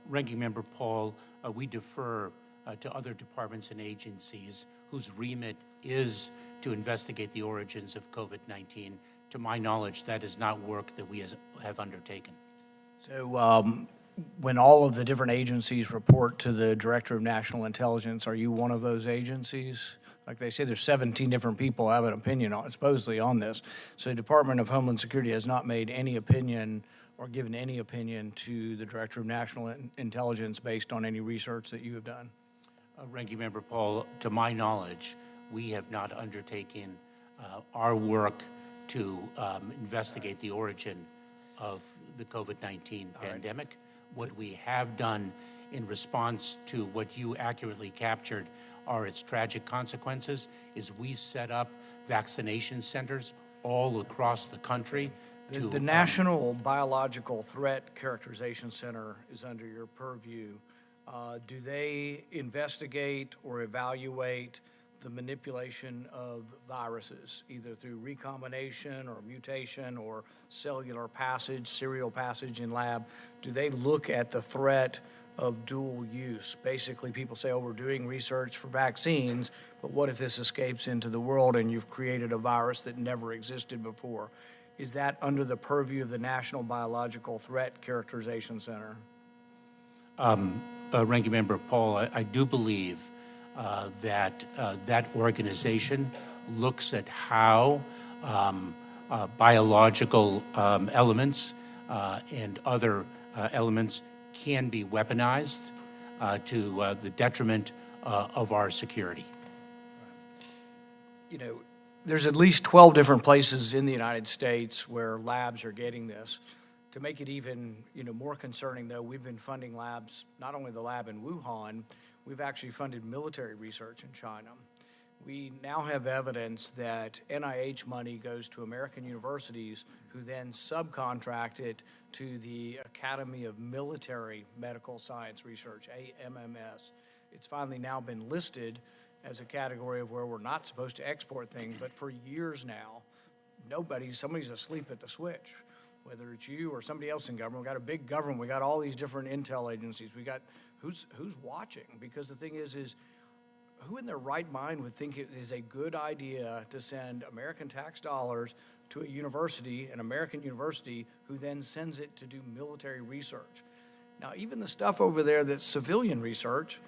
Ranking Member Paul, we defer to other departments and agencies whose remit is to investigate the origins of COVID-19. To my knowledge, that is not work that we have undertaken. So when all of the different agencies report to the Director of National Intelligence, are you one of those agencies? Like they say, there's 17 different people have an opinion supposedly on this. So the Department of Homeland Security has not made any opinion or given any opinion to the Director of National Intelligence based on any research that you have done? Ranking Member Paul, to my knowledge, we have not undertaken our work to investigate the origin of the COVID-19 pandemic. What we have done in response to what you accurately captured are its tragic consequences is we set up vaccination centers all across the country. The National Biological Threat Characterization Center is under your purview. Do they investigate or evaluate the manipulation of viruses, either through recombination or mutation or cellular passage, serial passage in lab? Do they look at the threat of dual use? Basically, people say, oh, we're doing research for vaccines, but what if this escapes into the world and you've created a virus that never existed before? Is that under the purview of the National Biological Threat Characterization Center? Ranking Member Paul, I do believe that that organization looks at how biological elements and other elements can be weaponized to the detriment of our security. You know, there's at least 12 different places in the United States where labs are getting this. To make it even, more concerning, though, we've been funding labs, not only the lab in Wuhan, we've actually funded military research in China. We now have evidence that NIH money goes to American universities who then subcontract it to the Academy of Military Medical Science Research, AMMS. It's finally now been listed as a category of where we're not supposed to export things, but for years now, somebody's asleep at the switch. Whether it's you or somebody else in government, we got a big government, we got all these different intel agencies, we got who's watching? Because the thing is who in their right mind would think it is a good idea to send American tax dollars to a university, an American university, who then sends it to do military research? Now, even the stuff over there that's civilian research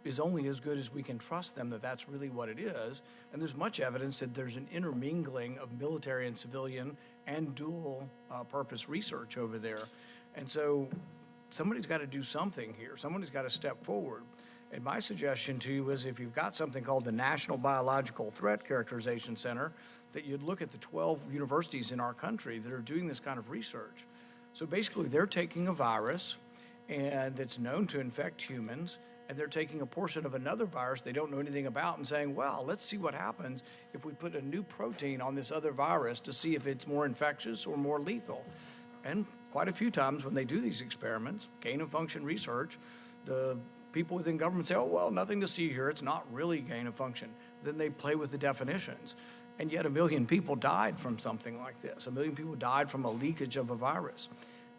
is only as good as we can trust them that that's really what it is. And there's much evidence that there's an intermingling of military and civilian and dual purpose research over there. And so somebody's got to do something here. Somebody's got to step forward. And my suggestion to you is if you've got something called the National Biological Threat Characterization Center, that you'd look at the 12 universities in our country that are doing this kind of research. So basically they're taking a virus and that's known to infect humans, and they're taking a portion of another virus they don't know anything about and saying, well, let's see what happens if we put a new protein on this other virus to see if it's more infectious or more lethal. And quite a few times when they do these experiments, gain-of-function research, the people within government say, oh, well, nothing to see here. It's not really gain-of-function. Then they play with the definitions. And yet 1 million people died from something like this. 1 million people died from a leakage of a virus.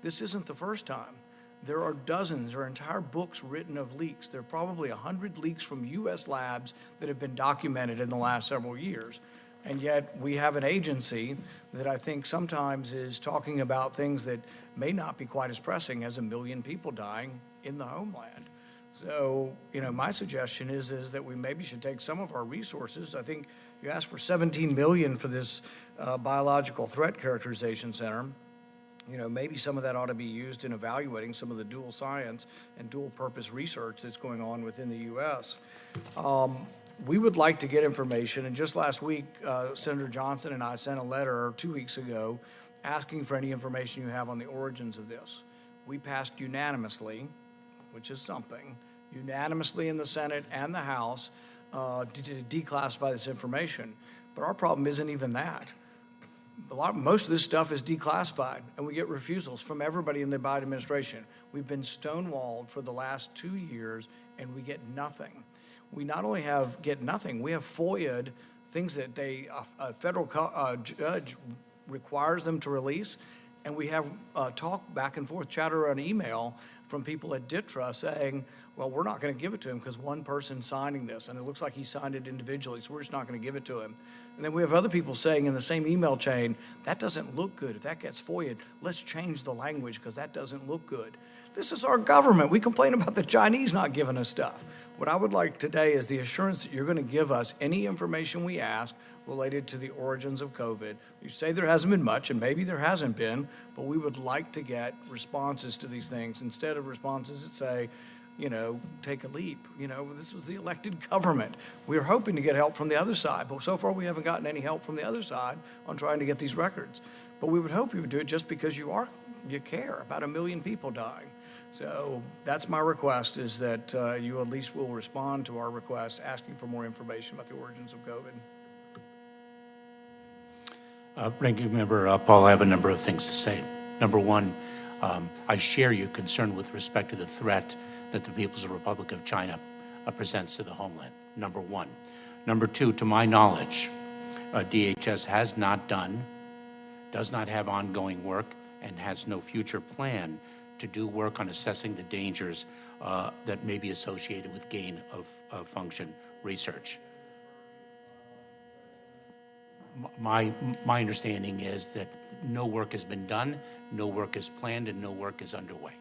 This isn't the first time. There are dozens or entire books written of leaks. There are probably 100 leaks from U.S. labs that have been documented in the last several years. And yet we have an agency that I think sometimes is talking about things that may not be quite as pressing as 1 million people dying in the homeland. So, my suggestion is that we maybe should take some of our resources. I think you asked for $17 million for this biological threat characterization center. Maybe some of that ought to be used in evaluating some of the dual science and dual purpose research that's going on within the U.S. We would like to get information, and just last week, Senator Johnson and I sent a letter 2 weeks ago asking for any information you have on the origins of this. We passed unanimously, which is something, unanimously in the Senate and the House to declassify this information. But our problem isn't even that. Most of this stuff is declassified, and we get refusals from everybody in the Biden administration. We've been stonewalled for the last 2 years, and we get nothing. We not only get nothing, we have FOIA'd things that a federal judge requires them to release, And we have talk back and forth, chatter on email from people at DITRA saying, well, we're not going to give it to him because one person's signing this, and it looks like he signed it individually, so we're just not going to give it to him. And then we have other people saying in the same email chain, that doesn't look good. If that gets FOIA'd, let's change the language because that doesn't look good. This is our government. We complain about the Chinese not giving us stuff. What I would like today is the assurance that you're going to give us any information we ask related to the origins of COVID. You say there hasn't been much, and maybe there hasn't been, but we would like to get responses to these things instead of responses that say, you know, take a leap. You know, this was the elected government. We were hoping to get help from the other side, but so far we haven't gotten any help from the other side on trying to get these records. But we would hope you would do it just because you care about 1 million people dying. So that's my request, is that you at least will respond to our request asking for more information about the origins of COVID. Ranking Member Paul, I have a number of things to say. Number one, I share your concern with respect to the threat that the People's Republic of China presents to the homeland, number one. Number two, to my knowledge, DHS has not done, does not have ongoing work, and has no future plan to do work on assessing the dangers that may be associated with gain of function research. My understanding is that no work has been done, no work is planned, and no work is underway.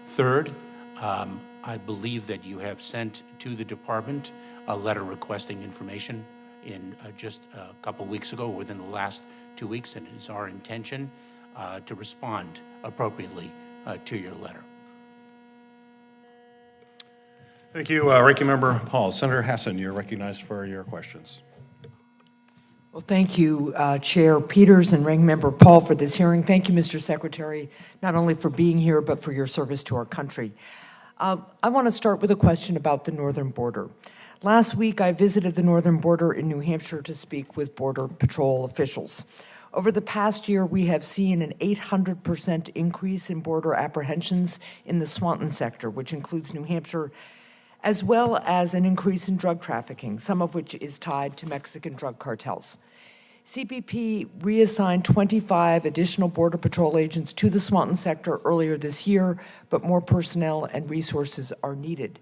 Third, I believe that you have sent to the department a letter requesting information in just a couple weeks ago, within the last 2 weeks, and it is our intention to respond appropriately to your letter. Thank you, Ranking Member Paul. Senator Hassan, you're recognized for your questions. Well, thank you, Chair Peters and Ranking Member Paul, for this hearing. Thank you, Mr. Secretary, not only for being here, but for your service to our country. I want to start with a question about the northern border. Last week, I visited the northern border in New Hampshire to speak with Border Patrol officials. Over the past year, we have seen an 800% increase in border apprehensions in the Swanton sector, which includes New Hampshire, as well as an increase in drug trafficking, some of which is tied to Mexican drug cartels. CBP reassigned 25 additional Border Patrol agents to the Swanton sector earlier this year, but more personnel and resources are needed.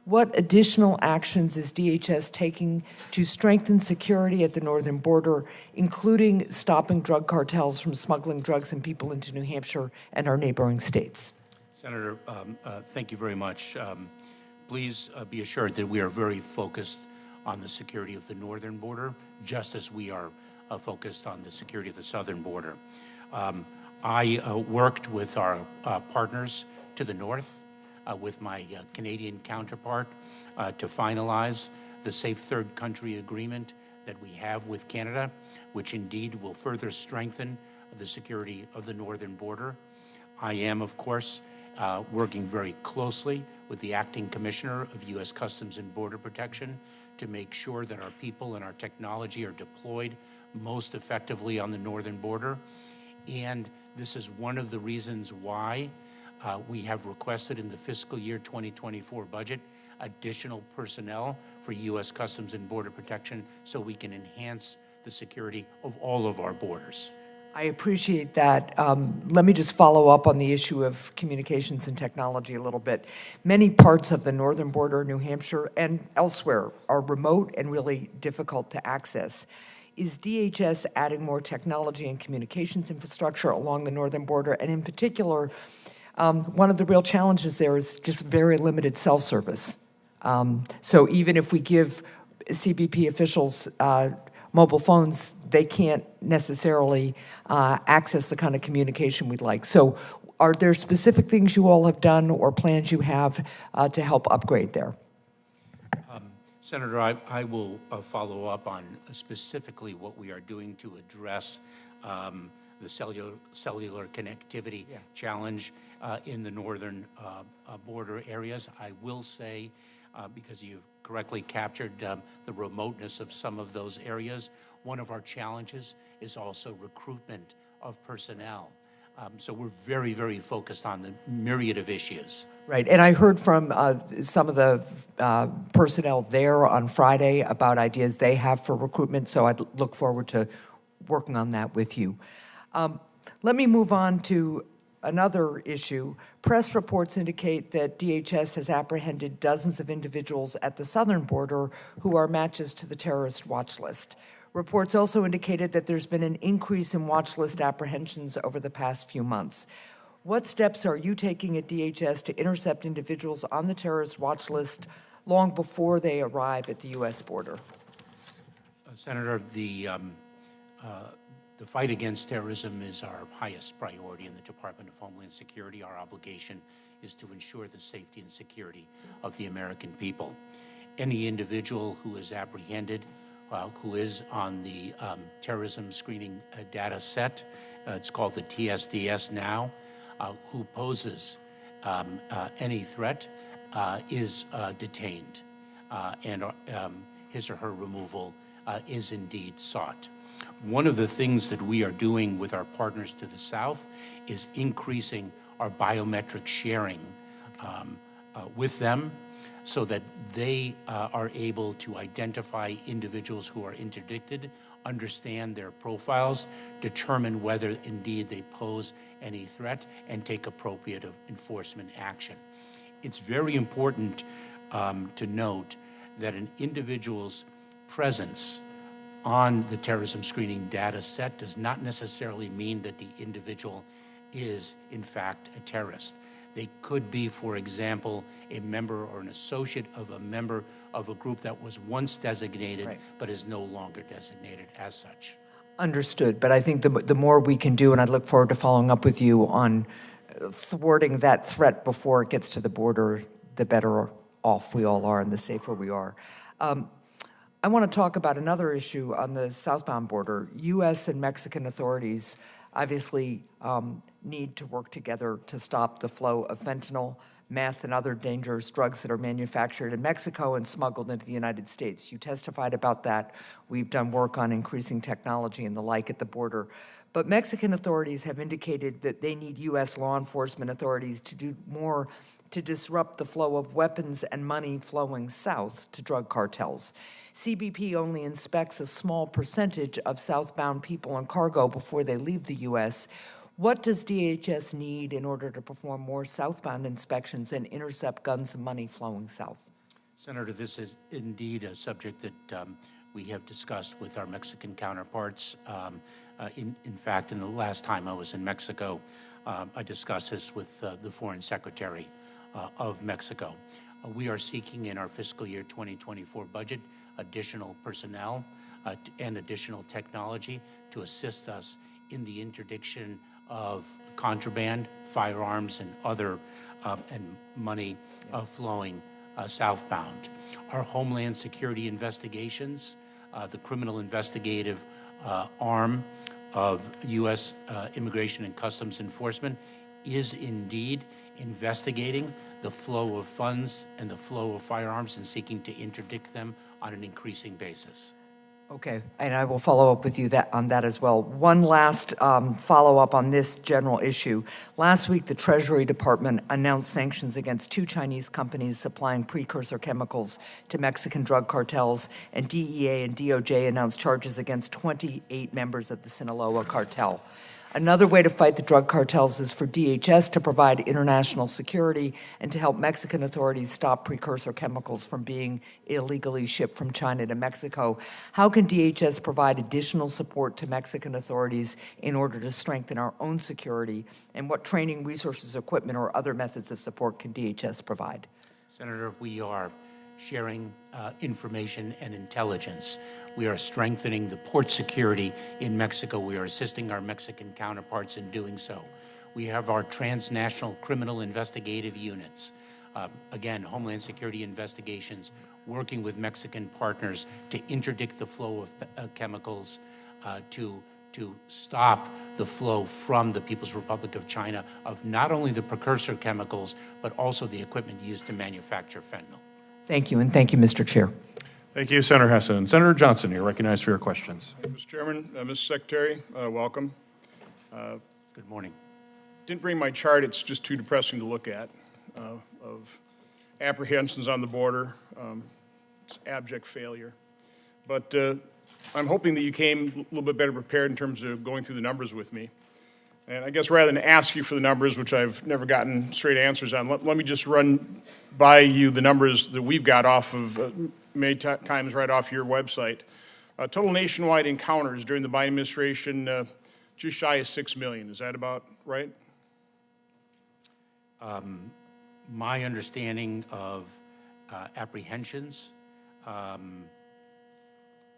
What additional actions is DHS taking to strengthen security at the northern border, including stopping drug cartels from smuggling drugs and people into New Hampshire and our neighboring states? Senator, thank you very much. Please be assured that we are very focused on the security of the northern border, just as we are focused on the security of the southern border. I worked with our partners to the north, with my Canadian counterpart, to finalize the Safe Third Country Agreement that we have with Canada, which indeed will further strengthen the security of the northern border. I am, of course, working very closely with the Acting Commissioner of U.S. Customs and Border Protection to make sure that our people and our technology are deployed most effectively on the northern border. And this is one of the reasons why we have requested in the fiscal year 2024 budget additional personnel for U.S. Customs and Border Protection so we can enhance the security of all of our borders. I appreciate that. Let me just follow up on the issue of communications and technology a little bit. Many parts of the northern border, New Hampshire, and elsewhere are remote and really difficult to access. Is DHS adding more technology and communications infrastructure along the northern border? And in particular, one of the real challenges there is just very limited cell service. So even if we give CBP officials mobile phones, they can't necessarily access the kind of communication we'd like. So are there specific things you all have done or plans you have to help upgrade there? Senator, I will follow up on specifically what we are doing to address the cellular connectivity challenge in the northern border areas. I will say, because you've correctly captured the remoteness of some of those areas, one of our challenges is also recruitment of personnel. So we're very, very focused on the myriad of issues. Right, and I heard from some of the personnel there on Friday about ideas they have for recruitment, so I'd look forward to working on that with you. Let me move on to another issue. Press reports indicate that DHS has apprehended dozens of individuals at the southern border who are matches to the terrorist watch list. Reports also indicated that there's been an increase in watch list apprehensions over the past few months. What steps are you taking at DHS to intercept individuals on the terrorist watch list long before they arrive at the U.S. border? Senator, the fight against terrorism is our highest priority in the Department of Homeland Security. Our obligation is to ensure the safety and security of the American people. Any individual who is apprehended, who is on the terrorism screening data set, it's called the TSDS now, who poses any threat is detained, and his or her removal is indeed sought. One of the things that we are doing with our partners to the south is increasing our biometric sharing with them so that they are able to identify individuals who are interdicted, understand their profiles, determine whether indeed they pose any threat, and take appropriate enforcement action. It's very important to note that an individual's presence on the terrorism screening data set does not necessarily mean that the individual is, in fact, a terrorist. They could be, for example, a member or an associate of a member of a group that was once designated, Right, but is no longer designated as such. Understood, but I think the more we can do, and I look forward to following up with you on thwarting that threat before it gets to the border, the better off we all are and the safer we are. I want to talk about another issue on the southbound border. U.S. and Mexican authorities obviously need to work together to stop the flow of fentanyl, meth, and other dangerous drugs that are manufactured in Mexico and smuggled into the United States. You testified about that. We've done work on increasing technology and the like at the border. But Mexican authorities have indicated that they need U.S. law enforcement authorities to do more to disrupt the flow of weapons and money flowing south to drug cartels. CBP only inspects a small percentage of southbound people and cargo before they leave the U.S. What does DHS need in order to perform more southbound inspections and intercept guns and money flowing south? Senator, this is indeed a subject that we have discussed with our Mexican counterparts. In fact, in the last time I was in Mexico, I discussed this with the Foreign Secretary of Mexico. We are seeking in our fiscal year 2024 budget additional personnel and additional technology to assist us in the interdiction of contraband, firearms, and other and money flowing southbound. Our Homeland Security investigations, the criminal investigative arm of U.S. Immigration and Customs Enforcement, is indeed investigating the flow of funds and the flow of firearms and seeking to interdict them on an increasing basis. Okay, and I will follow up with you on that as well. One last follow-up on this general issue. Last week, the Treasury Department announced sanctions against 2 Chinese companies supplying precursor chemicals to Mexican drug cartels, and DEA and DOJ announced charges against 28 members of the Sinaloa cartel. Another way to fight the drug cartels is for DHS to provide international security and to help Mexican authorities stop precursor chemicals from being illegally shipped from China to Mexico. How can DHS provide additional support to Mexican authorities in order to strengthen our own security? And what training, resources, equipment, or other methods of support can DHS provide? Senator, we are sharing information and intelligence. We are strengthening the port security in Mexico. We are assisting our Mexican counterparts in doing so. We have our transnational criminal investigative units. Again, Homeland Security investigations, working with Mexican partners to interdict the flow of chemicals, to stop the flow from the People's Republic of China of not only the precursor chemicals, but also the equipment used to manufacture fentanyl. Thank you, and thank you, Mr. Chair. Thank you, Senator Hessen. Senator Johnson, you're recognized for your questions. Mr. Chairman, Mr. Secretary, welcome. Good morning. Didn't bring my chart. It's just too depressing to look at of apprehensions on the border. It's abject failure. But I'm hoping that you came a little bit better prepared in terms of going through the numbers with me. And I guess rather than ask you for the numbers, which I've never gotten straight answers on, let me just run by you the numbers that we've got off of, many times right off your website. Total nationwide encounters during the Biden administration, just shy of 6 million. Is that about right? My understanding of apprehensions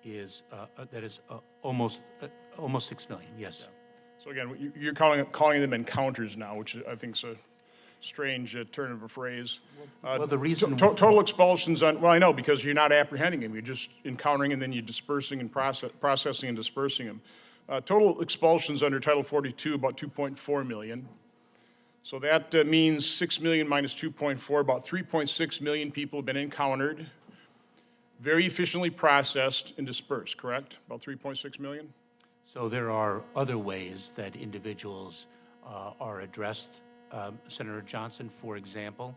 is that is almost 6 million, yes. So again, you're calling them encounters now, which I think is a strange turn of a phrase. Well, the reason... Total expulsions on, well, I know, because you're not apprehending them. You're just encountering and then you're dispersing and processing and dispersing them. Total expulsions under Title 42, about 2.4 million. So that means 6 million minus 2.4, about 3.6 million people have been encountered, very efficiently processed and dispersed, correct? About 3.6 million? So there are other ways that individuals are addressed, Senator Johnson, for example.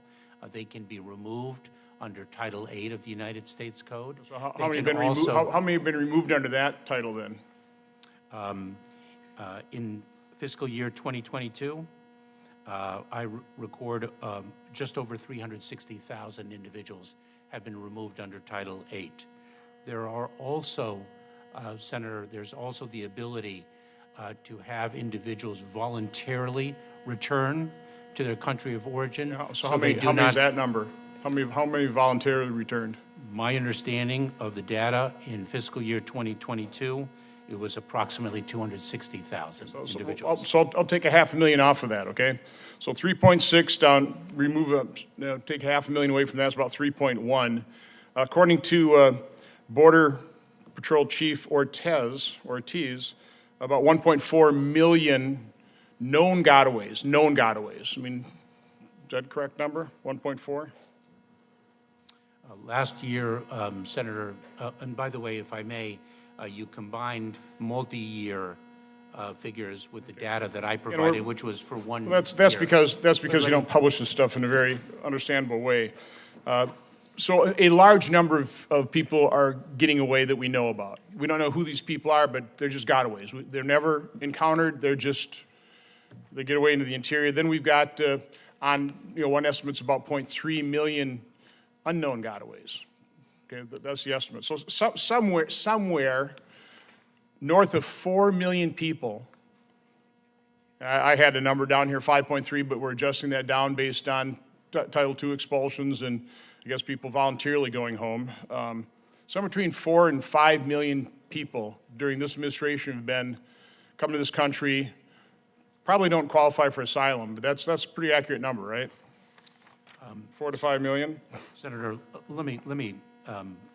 They can be removed under Title 8 of the United States Code. So how many have been removed? How many have been removed under that title then? In fiscal year 2022, I record just over 360,000 individuals have been removed under Title 8. There are also, Senator, there's also the ability to have individuals voluntarily return to their country of origin. So how many is that number? How many voluntarily returned? My understanding of the data in fiscal year 2022, it was approximately 260,000 individuals. So I'll take 500,000 off of that, okay? So 3.6 down, take 500,000 away from that, it's about 3.1. According to Border Patrol Chief Ortiz, about 1.4 million known gotaways. I mean, is that a correct number, 1.4? Last year, Senator, and by the way, if I may, you combined multi-year figures with the data that I provided, which was for 1 year. That's because you don't publish this stuff in a very understandable way. So a large number of people are getting away that we know about. We don't know who these people are, but they're just gotaways. They're never encountered. They get away into the interior. Then we've got one estimate's about 0.3 million unknown gotaways. Okay, that's the estimate. So somewhere north of 4 million people. I had a number down here, 5.3, but we're adjusting that down based on Title II expulsions and I guess people voluntarily going home. Somewhere between 4 and 5 million people during this administration have come to this country, probably don't qualify for asylum, but that's a pretty accurate number, right? 4 to 5 million? Senator, let me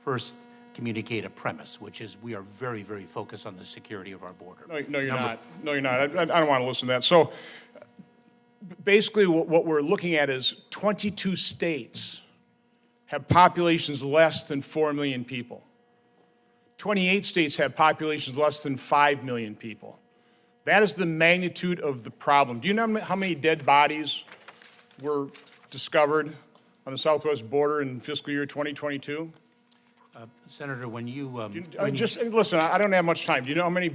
first communicate a premise, which is we are very, very focused on the security of our border. No, you're not. No, you're not. I don't want to listen to that. So basically what we're looking at is 22 states have populations less than 4 million people. 28 states have populations less than 5 million people. That is the magnitude of the problem. Do you know how many dead bodies were discovered on the southwest border in fiscal year 2022? Senator, when you... listen, I don't have much time. Do you know how many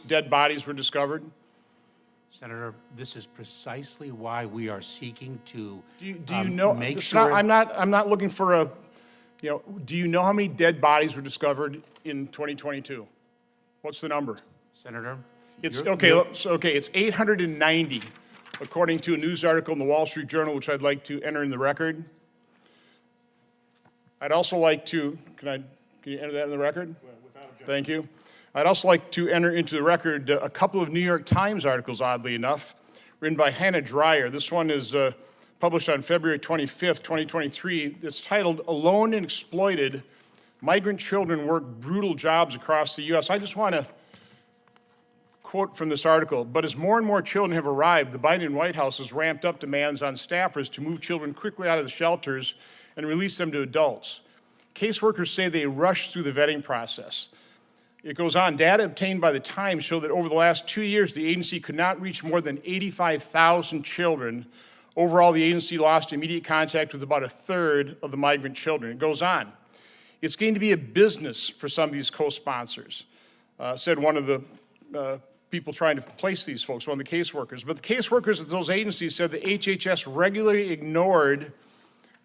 dead bodies were discovered? Senator, this is precisely why we are seeking to do you know? Make sure... I'm not looking for do you know how many dead bodies were discovered in 2022? What's the number? Senator? It's 890, according to a news article in the Wall Street Journal, which I'd like to enter in the record. I'd also like to, can you enter that in the record? Thank you. I'd also like to enter into the record a couple of New York Times articles, oddly enough, written by Hannah Dreyer. This one is published on February 25th, 2023. It's titled, "Alone and Exploited, Migrant Children Work Brutal Jobs Across the U.S." I just want to quote from this article, "But as more and more children have arrived, the Biden White House has ramped up demands on staffers to move children quickly out of the shelters and release them to adults. Caseworkers say they rush through the vetting process." It goes on, "Data obtained by the Times show that over the last 2 years, the agency could not reach more than 85,000 children. Overall, the agency lost immediate contact with about a third of the migrant children." It goes on, "It's going to be a business for some of these co-sponsors," said one of the people trying to place these folks, one of the caseworkers. But the caseworkers at those agencies said the HHS regularly ignored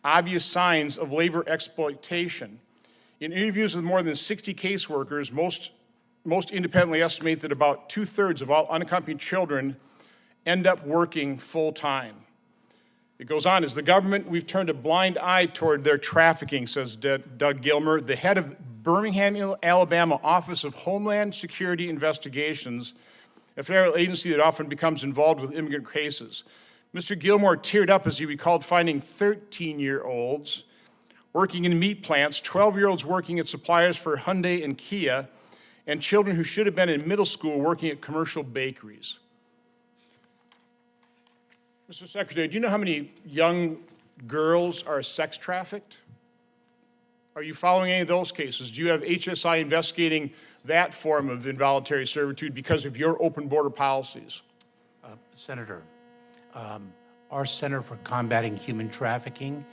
obvious signs of labor exploitation. In interviews with more than 60 caseworkers, most independently estimate that about 2/3 of all unaccompanied children end up working full-time. It goes on, as the government, we've turned a blind eye toward their trafficking, says Doug Gilmer, the head of Birmingham, Alabama Office of Homeland Security Investigations, a federal agency that often becomes involved with immigrant cases. Mr. Gilmore teared up as he recalled finding 13-year-olds working in meat plants, 12-year-olds working at suppliers for Hyundai and Kia, and children who should have been in middle school working at commercial bakeries. Mr. Secretary, do you know how many young girls are sex trafficked? Are you following any of those cases? Do you have HSI investigating that form of involuntary servitude because of your open border policies? Senator, our Center for Combating Human Trafficking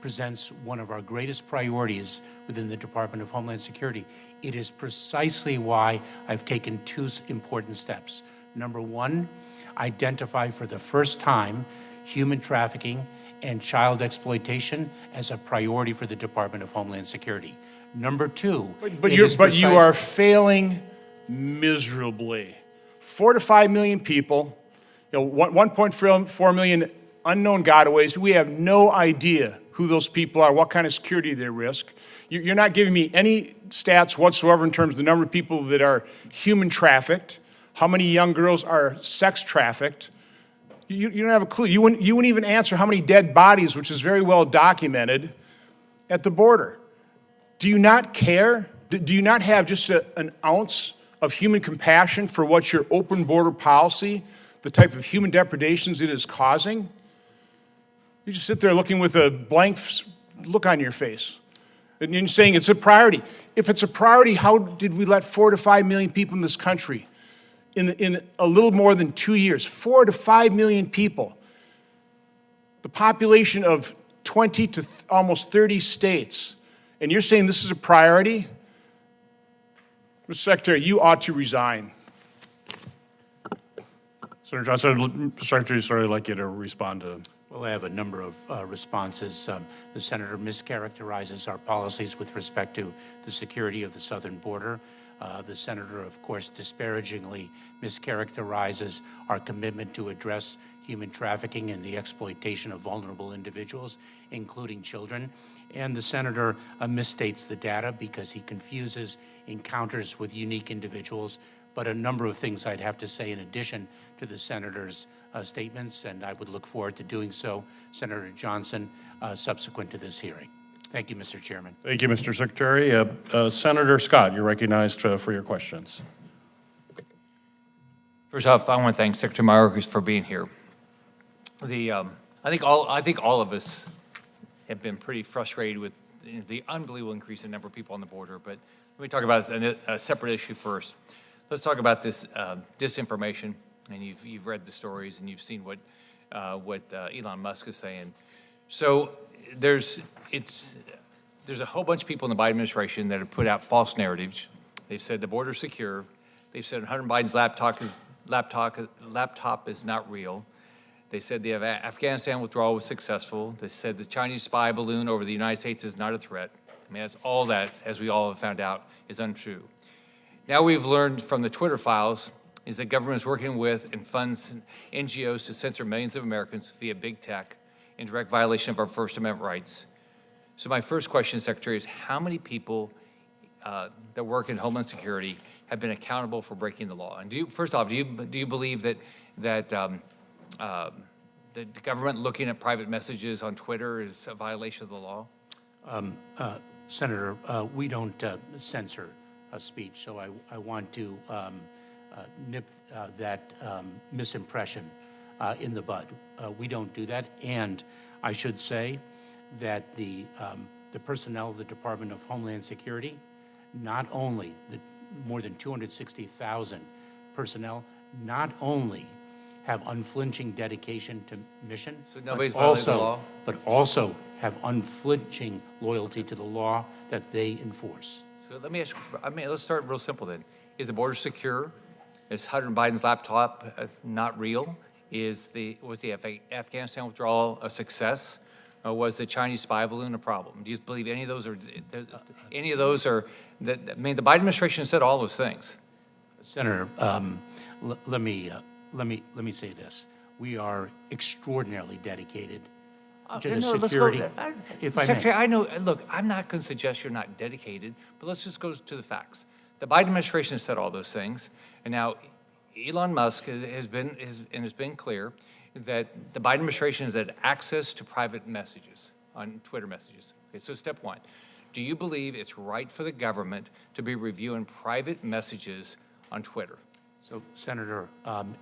presents one of our greatest priorities within the Department of Homeland Security. It is precisely why I've taken two important steps. Number one, identify for the first time human trafficking and child exploitation as a priority for the Department of Homeland Security. Number two, but you are failing miserably. 4 to 5 million people, 1.4 million unknown gotaways. We have no idea who those people are, what kind of security they risk. You're not giving me any stats whatsoever in terms of the number of people that are human trafficked, how many young girls are sex trafficked. You don't have a clue. You wouldn't even answer how many dead bodies, which is very well documented, at the border. Do you not care? Do you not have just an ounce of human compassion for what your open border policy, the type of human depredations it is causing? You just sit there looking with a blank look on your face. And you're saying it's a priority. If it's a priority, how did we let 4 to 5 million people in this country in a little more than 2 years, 4 to 5 million people, the population of 20 to almost 30 states, and you're saying this is a priority? Mr. Secretary, you ought to resign. Senator Johnson, Secretary, sorry, I'd like you to respond to. Well, I have a number of responses. The senator mischaracterizes our policies with respect to the security of the southern border. The senator, of course, disparagingly mischaracterizes our commitment to address human trafficking and the exploitation of vulnerable individuals, including children. And the senator misstates the data because he confuses encounters with unique individuals. But a number of things I'd have to say in addition to the senator's statements, and I would look forward to doing so, Senator Johnson, subsequent to this hearing. Thank you, Mr. Chairman. Thank you, Mr. Secretary. Senator Scott, you're recognized for your questions. First off, I want to thank Secretary Mayorkas for being here. I think all of us have been pretty frustrated with the unbelievable increase in number of people on the border. But let me talk about a separate issue first. Let's talk about this disinformation. And you've read the stories and you've seen what Elon Musk is saying. So there's a whole bunch of people in the Biden administration that have put out false narratives. They've said the border's secure. They've said Hunter Biden's laptop is not real. They said the Afghanistan withdrawal was successful. They said the Chinese spy balloon over the United States is not a threat. I mean, that's all that, as we all have found out, is untrue. Now we've learned from the Twitter files is that government is working with and funds NGOs to censor millions of Americans via big tech in direct violation of our First Amendment rights. So my first question, Secretary, is how many people that work in Homeland Security have been accountable for breaking the law? And first off, do you believe that the government looking at private messages on Twitter is a violation of the law? Senator, we don't censor speech, so I want to nip that misimpression in the bud. We don't do that, and I should say that the personnel of the Department of Homeland Security, not only the more than 260,000 personnel, not only have unflinching dedication to mission, So nobody's violated the law? but also have unflinching loyalty to the law that they enforce. So let me ask, let's start real simple then. Is the border secure? Is Hunter Biden's laptop not real? Was the Afghanistan withdrawal a success? Or was the Chinese spy balloon a problem? Do you believe any of those are, I mean, the Biden administration said all those things. Senator, let me say this. We are extraordinarily dedicated to the No, let's security. go, If I may. Secretary, I know, look, I'm not going to suggest you're not dedicated, but let's just go to the facts. The Biden administration has said all those things, and now Elon Musk has been clear that the Biden administration has had access to private messages on Twitter messages. Okay, so step one, do you believe it's right for the government to be reviewing private messages on Twitter? So, Senator,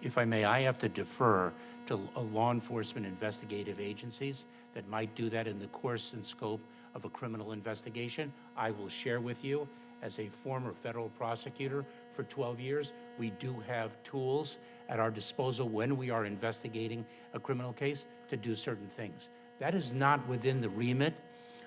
if I may, I have to defer to law enforcement investigative agencies that might do that in the course and scope of a criminal investigation. I will share with you, as a former federal prosecutor for 12 years, we do have tools at our disposal when we are investigating a criminal case to do certain things. That is not within the remit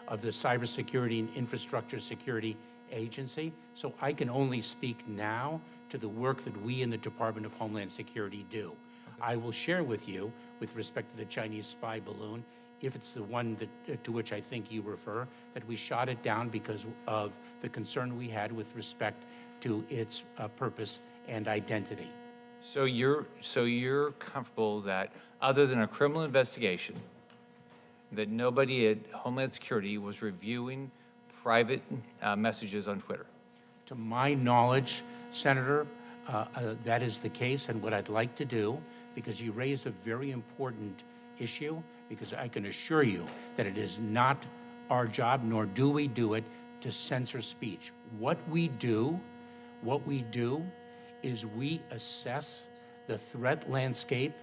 of the Cybersecurity and Infrastructure Security Agency, so I can only speak now to the work that we in the Department of Homeland Security do. I will share with you, with respect to the Chinese spy balloon, if it's the one that, to which I think you refer, that we shot it down because of the concern we had with respect to its purpose and identity. So you're comfortable that, other than a criminal investigation, that nobody at Homeland Security was reviewing private messages on Twitter? To my knowledge, Senator, that is the case, and what I'd like to do, because you raise a very important issue, because I can assure you that it is not our job, nor do we do it, to censor speech. What we do is we assess the threat landscape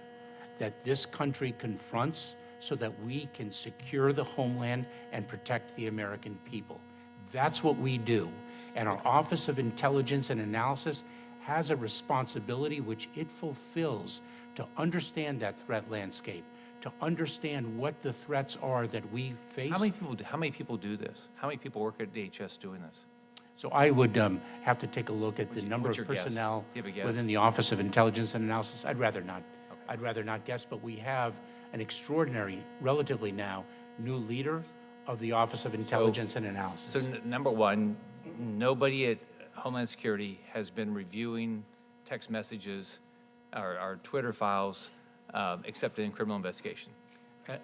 that this country confronts so that we can secure the homeland and protect the American people. That's what we do. And our Office of Intelligence and Analysis has a responsibility which it fulfills to understand that threat landscape, to understand what the threats are that we face. How many people do this? How many people work at DHS doing this? So I would have to take a look at the number what's of your guess? personnel You have a guess? within the Office of Intelligence and Analysis. I'd rather not. Okay. I'd rather not guess, but we have an extraordinary, relatively now, new leader of the Office of Intelligence and Analysis. So number one, nobody at Homeland Security has been reviewing text messages or Twitter files except in criminal investigation.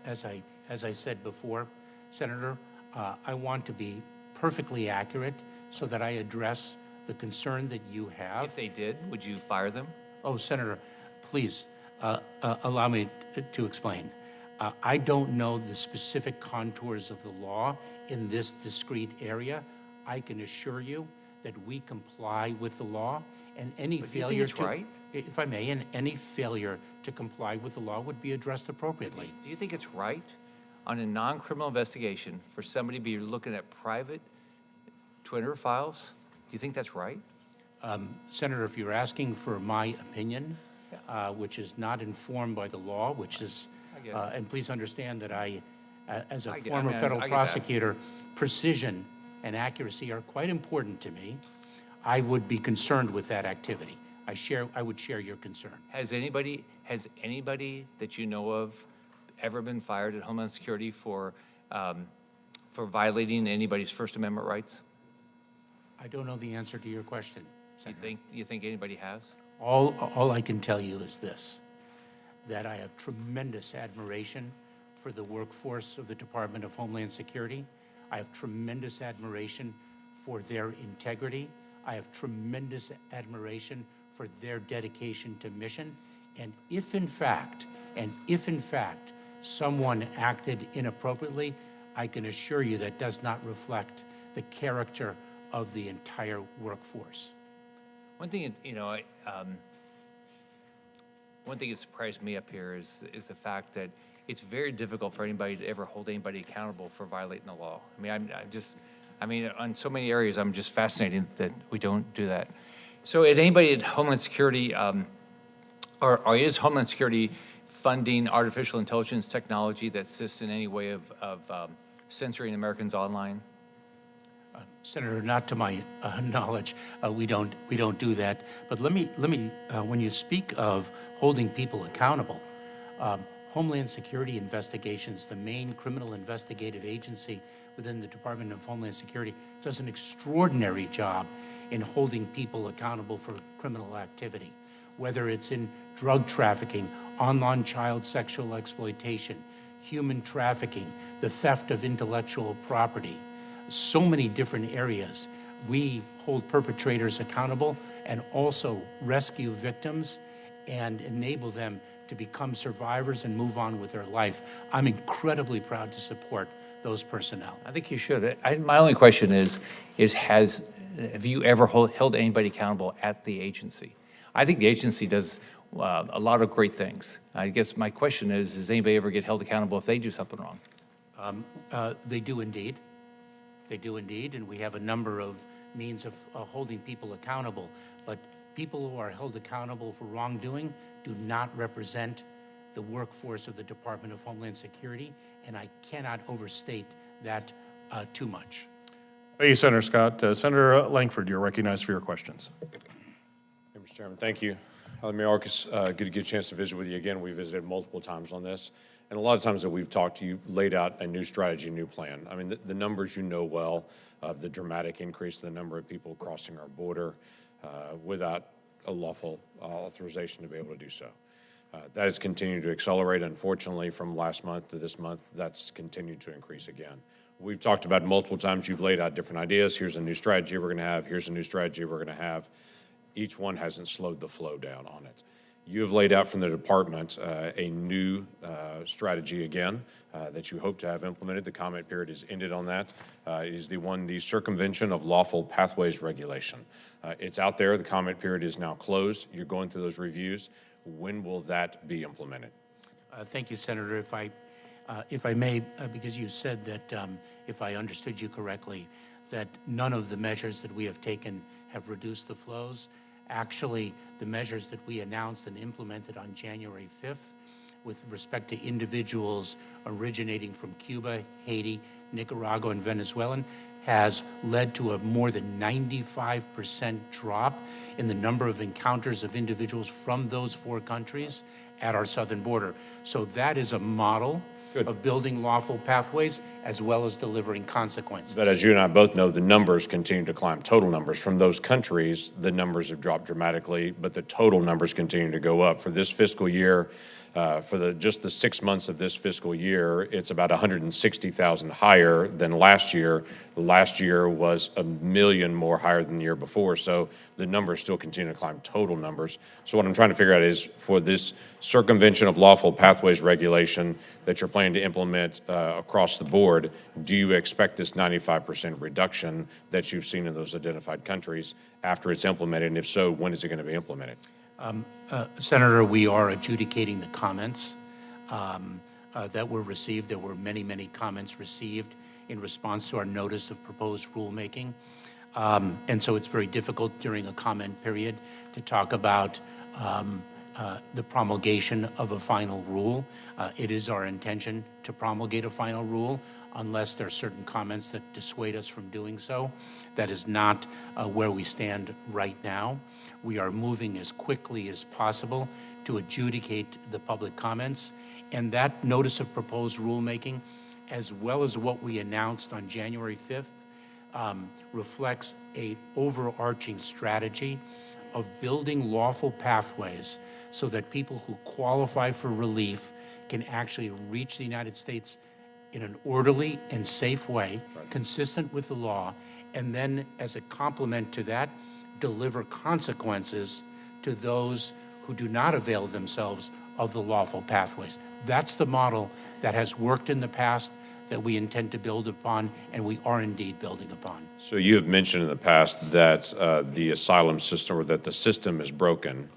As I said before, Senator, I want to be perfectly accurate so that I address the concern that you have. If they did, would you fire them? Oh, Senator, please allow me to explain. I don't know the specific contours of the law in this discrete area. I can assure you that we comply with the law, and any But do you think failure it's to, right? if I may, and any failure to comply with the law would be addressed appropriately. Do you think it's right on a non-criminal investigation for somebody to be looking at private Twitter files? Do you think that's right? Senator, if you're asking for my opinion, which is not informed by the law, which is, I get it. and please understand that as a I former mean, I federal get that. prosecutor, precision and accuracy are quite important to me. I would be concerned with that activity. I would share your concern. Has anybody that you know of ever been fired at Homeland Security for violating anybody's First Amendment rights? I don't know the answer to your question, Senator. You think anybody has? All I can tell you is this, that I have tremendous admiration for the workforce of the Department of Homeland Security. I have tremendous admiration for their integrity. I have tremendous admiration for their dedication to mission. And if in fact someone acted inappropriately, I can assure you that does not reflect the character of the entire workforce. One thing, one thing that surprised me up here is the fact that it's very difficult for anybody to ever hold anybody accountable for violating the law. I mean, on so many areas, I'm just fascinated that we don't do that. So at anybody at Homeland Security, or is Homeland Security funding artificial intelligence technology that assists in any way of censoring Americans online? Senator, not to my knowledge, we don't do that. But let me when you speak of holding people accountable, Homeland Security Investigations, the main criminal investigative agency within the Department of Homeland Security, does an extraordinary job in holding people accountable for criminal activity, whether it's in drug trafficking, online child sexual exploitation, human trafficking, the theft of intellectual property, so many different areas. We hold perpetrators accountable and also rescue victims and enable them to become survivors and move on with their life. I'm incredibly proud to support those personnel. I think you should. My only question is have you ever held anybody accountable at the agency? I think the agency does a lot of great things. I guess my question is, does anybody ever get held accountable if they do something wrong? They do indeed. They do indeed, and we have a number of means of holding people accountable. But people who are held accountable for wrongdoing do not represent the workforce of the Department of Homeland Security, and I cannot overstate that too much. Thank you, Senator Scott. Senator Langford, you're recognized for your questions. Mr. Chairman, thank you. Alejandro Mayorkas, good to get a chance to visit with you again. We visited multiple times on this. And a lot of times that we've talked to you, laid out a new strategy, a new plan. I mean, the numbers you know well of the dramatic increase in the number of people crossing our border without a lawful authorization to be able to do so. That has continued to accelerate. Unfortunately, from last month to this month, that's continued to increase again. We've talked about it multiple times. You've laid out different ideas. Here's a new strategy we're going to have. Here's a new strategy we're going to have. Each one hasn't slowed the flow down on it. You have laid out from the department a new strategy again that you hope to have implemented. The comment period is ended on that. It is the circumvention of lawful pathways regulation. It's out there. The comment period is now closed. You're going through those reviews. When will that be implemented? Thank you, Senator. If I may, because you said that, if I understood you correctly, that none of the measures that we have taken have reduced the flows. Actually, the measures that we announced and implemented on January 5th with respect to individuals originating from Cuba, Haiti, Nicaragua, and Venezuela has led to a more than 95% drop in the number of encounters of individuals from those four countries at our southern border. So that is a model of building lawful pathways as well as delivering consequences. But as you and I both know, the numbers continue to climb. Total numbers from those countries, the numbers have dropped dramatically, but the total numbers continue to go up. For this fiscal year, for just the 6 months of this fiscal year, it's about 160,000 higher than last year. Last year was 1 million more higher than the year before, so the numbers still continue to climb, total numbers. So what I'm trying to figure out is for this circumvention of lawful pathways regulation that you're planning to implement across the board, do you expect this 95% reduction that you've seen in those identified countries after it's implemented? And if so, when is it going to be implemented? Senator, we are adjudicating the comments that were received. There were many, many comments received in response to our notice of proposed rulemaking. And so it's very difficult during a comment period to talk about the promulgation of a final rule. It is our intention to promulgate a final rule unless there are certain comments that dissuade us from doing so. That is not where we stand right now. We are moving as quickly as possible to adjudicate the public comments. And that notice of proposed rulemaking, as well as what we announced on January 5th, reflects an overarching strategy of building lawful pathways so that people who qualify for relief can actually reach the United States in an orderly and safe way, consistent with the law, and then as a complement to that, deliver consequences to those who do not avail themselves of the lawful pathways. That's the model that has worked in the past, that we intend to build upon, and we are indeed building upon. So you have mentioned in the past that the asylum system, or that the system is broken.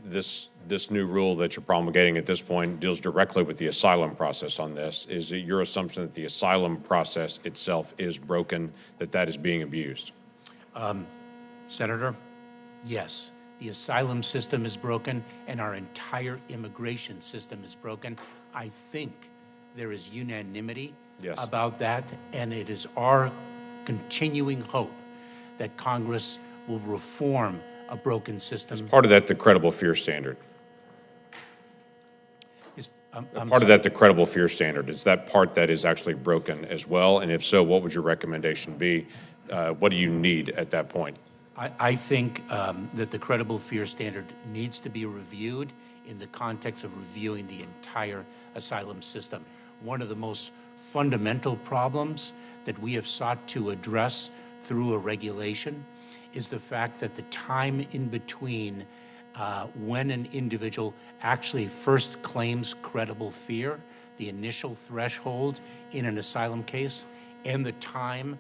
This new rule that you're promulgating at this point deals directly with the asylum process on this. Is it your assumption that the asylum process itself is broken, that is being abused? Senator, yes, the asylum system is broken and our entire immigration system is broken. I think there is unanimity about that, and it is our continuing hope that Congress will reform a broken system. Part of that, the credible fear standard. I'm Part of that, the credible fear standard, is that part that is actually broken as well? And if so, what would your recommendation be? What do you need at that point? I think that the credible fear standard needs to be reviewed in the context of reviewing the entire asylum system. One of the most fundamental problems that we have sought to address through a regulation is the fact that the time in between when an individual actually first claims credible fear, the initial threshold in an asylum case, and the time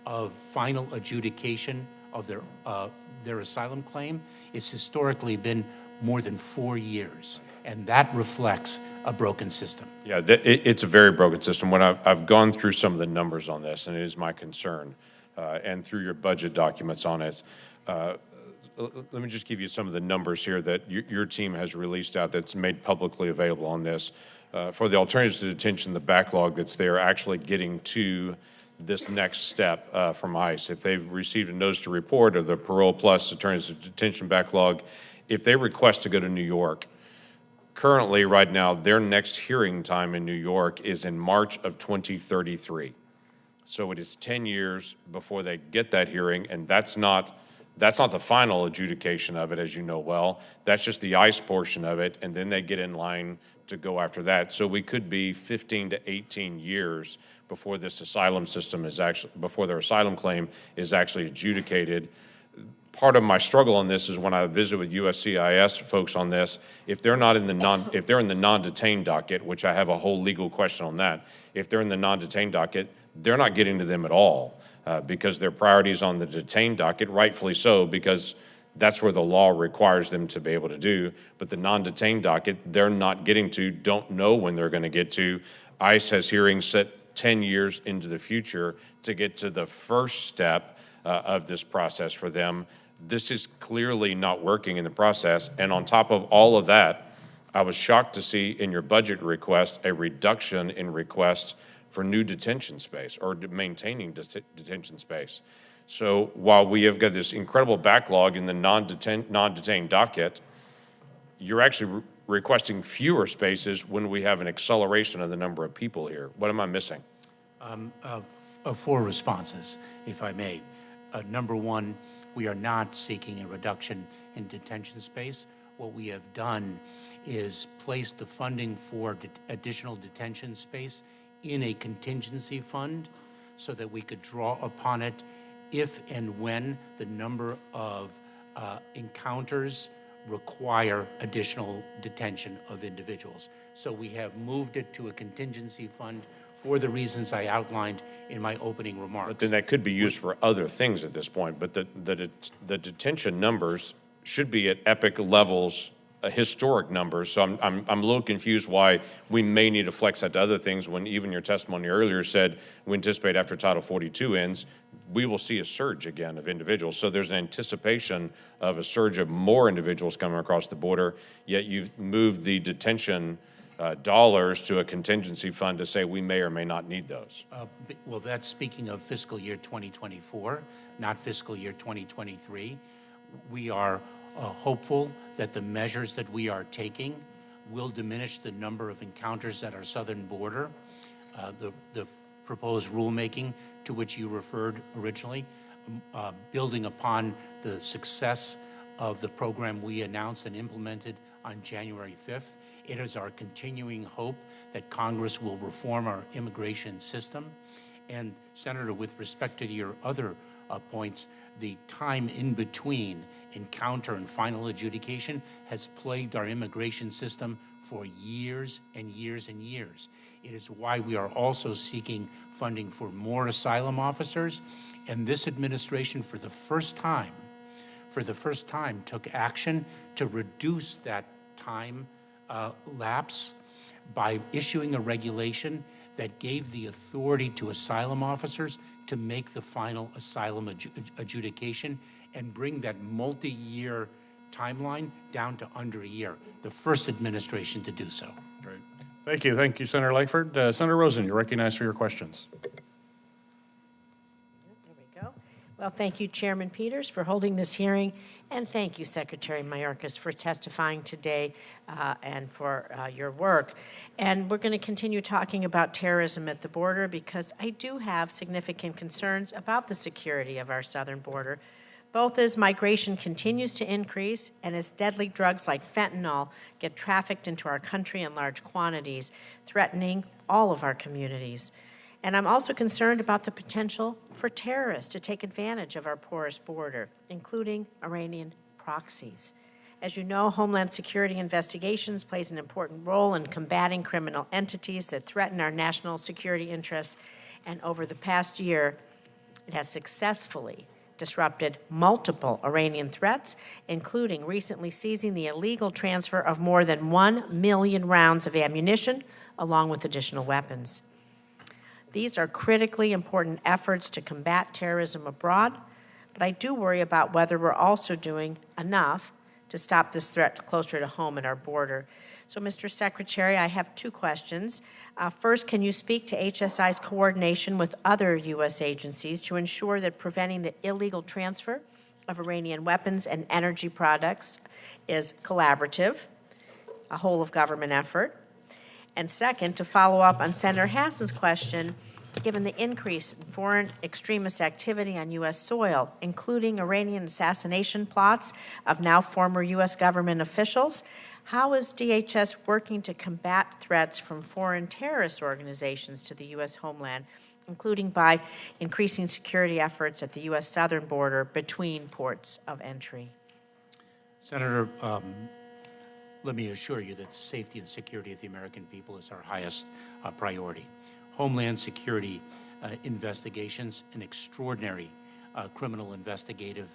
of final adjudication of their asylum claim is historically been more than 4 years, and that reflects a broken system. Yeah, it's a very broken system. When I've gone through some of the numbers on this, and it is my concern, and through your budget documents on it, let me just give you some of the numbers here that your team has released out that's made publicly available on this. For the alternatives to detention, the backlog that's there actually getting to this next step from ICE. If they've received a notice to report or the parole plus alternatives to detention backlog, if they request to go to New York, currently right now, their next hearing time in New York is in March of 2033. So it is 10 years before they get that hearing, and that's not the final adjudication of it, as you know well. That's just the ICE portion of it, and then they get in line to go after that. So we could be 15 to 18 years before this asylum system is actually, before their asylum claim is actually adjudicated. Part of my struggle on this is when I visit with USCIS folks on this, if they're in the non-detained docket, which I have a whole legal question on that, if they're in the non-detained docket, they're not getting to them at all. Because their priorities on the detained docket, rightfully so, because that's where the law requires them to be able to do. But the non-detained docket, they're not getting to, don't know when they're going to get to. ICE has hearings set 10 years into the future to get to the first step of this process for them. This is clearly not working in the process. And on top of all of that, I was shocked to see in your budget request a reduction in requests for new detention space or maintaining detention space. So while we have got this incredible backlog in the non-detained docket, you're actually requesting fewer spaces when we have an acceleration of the number of people here. What am I missing? 4 responses, if I may. Number one, we are not seeking a reduction in detention space. What we have done is place the funding for additional detention space in a contingency fund so that we could draw upon it if and when the number of encounters require additional detention of individuals. So we have moved it to a contingency fund for the reasons I outlined in my opening remarks. But then that could be used for other things at this point. But the detention numbers should be at epic levels, historic numbers. So I'm a little confused why we may need to flex that to other things when even your testimony earlier said we anticipate after Title 42 ends, we will see a surge again of individuals. So there's an anticipation of a surge of more individuals coming across the border, yet you've moved the detention dollars to a contingency fund to say we may or may not need those. Well, that's speaking of fiscal year 2024, not fiscal year 2023. We are hopeful that the measures that we are taking will diminish the number of encounters at our southern border. The proposed rulemaking to which you referred originally, building upon the success of the program we announced and implemented on January 5th. It is our continuing hope that Congress will reform our immigration system. And Senator, with respect to your other points, the time in between encounter and final adjudication has plagued our immigration system for years and years and years. It is why we are also seeking funding for more asylum officers. And this administration, for the first time, took action to reduce that time lapse by issuing a regulation that gave the authority to asylum officers to make the final asylum adjudication and bring that multi-year timeline down to under a year. The first administration to do so. Great. Thank you. Thank you, Senator Langford. Senator Rosen, you're recognized for your questions. Well, thank you, Chairman Peters, for holding this hearing, and thank you, Secretary Mayorkas, for testifying today and for your work. And we're going to continue talking about terrorism at the border because I do have significant concerns about the security of our southern border, both as migration continues to increase and as deadly drugs like fentanyl get trafficked into our country in large quantities, threatening all of our communities. And I'm also concerned about the potential for terrorists to take advantage of our porous border, including Iranian proxies. As you know, Homeland Security investigations plays an important role in combating criminal entities that threaten our national security interests, and over the past year, it has successfully disrupted multiple Iranian threats, including recently seizing the illegal transfer of more than 1 million rounds of ammunition, along with additional weapons. These are critically important efforts to combat terrorism abroad, but I do worry about whether we're also doing enough to stop this threat closer to home at our border. So, Mr. Secretary, I have two questions. First, can you speak to HSI's coordination with other U.S. agencies to ensure that preventing the illegal transfer of Iranian weapons and energy products is collaborative, a whole-of-government effort? And second, to follow up on Senator Hassan's question, given the increase in foreign extremist activity on U.S. soil, including Iranian assassination plots of now former U.S. government officials, how is DHS working to combat threats from foreign terrorist organizations to the U.S. homeland, including by increasing security efforts at the U.S. southern border between ports of entry? Senator, let me assure you that the safety and security of the American people is our highest priority. Homeland Security investigations, an extraordinary criminal investigative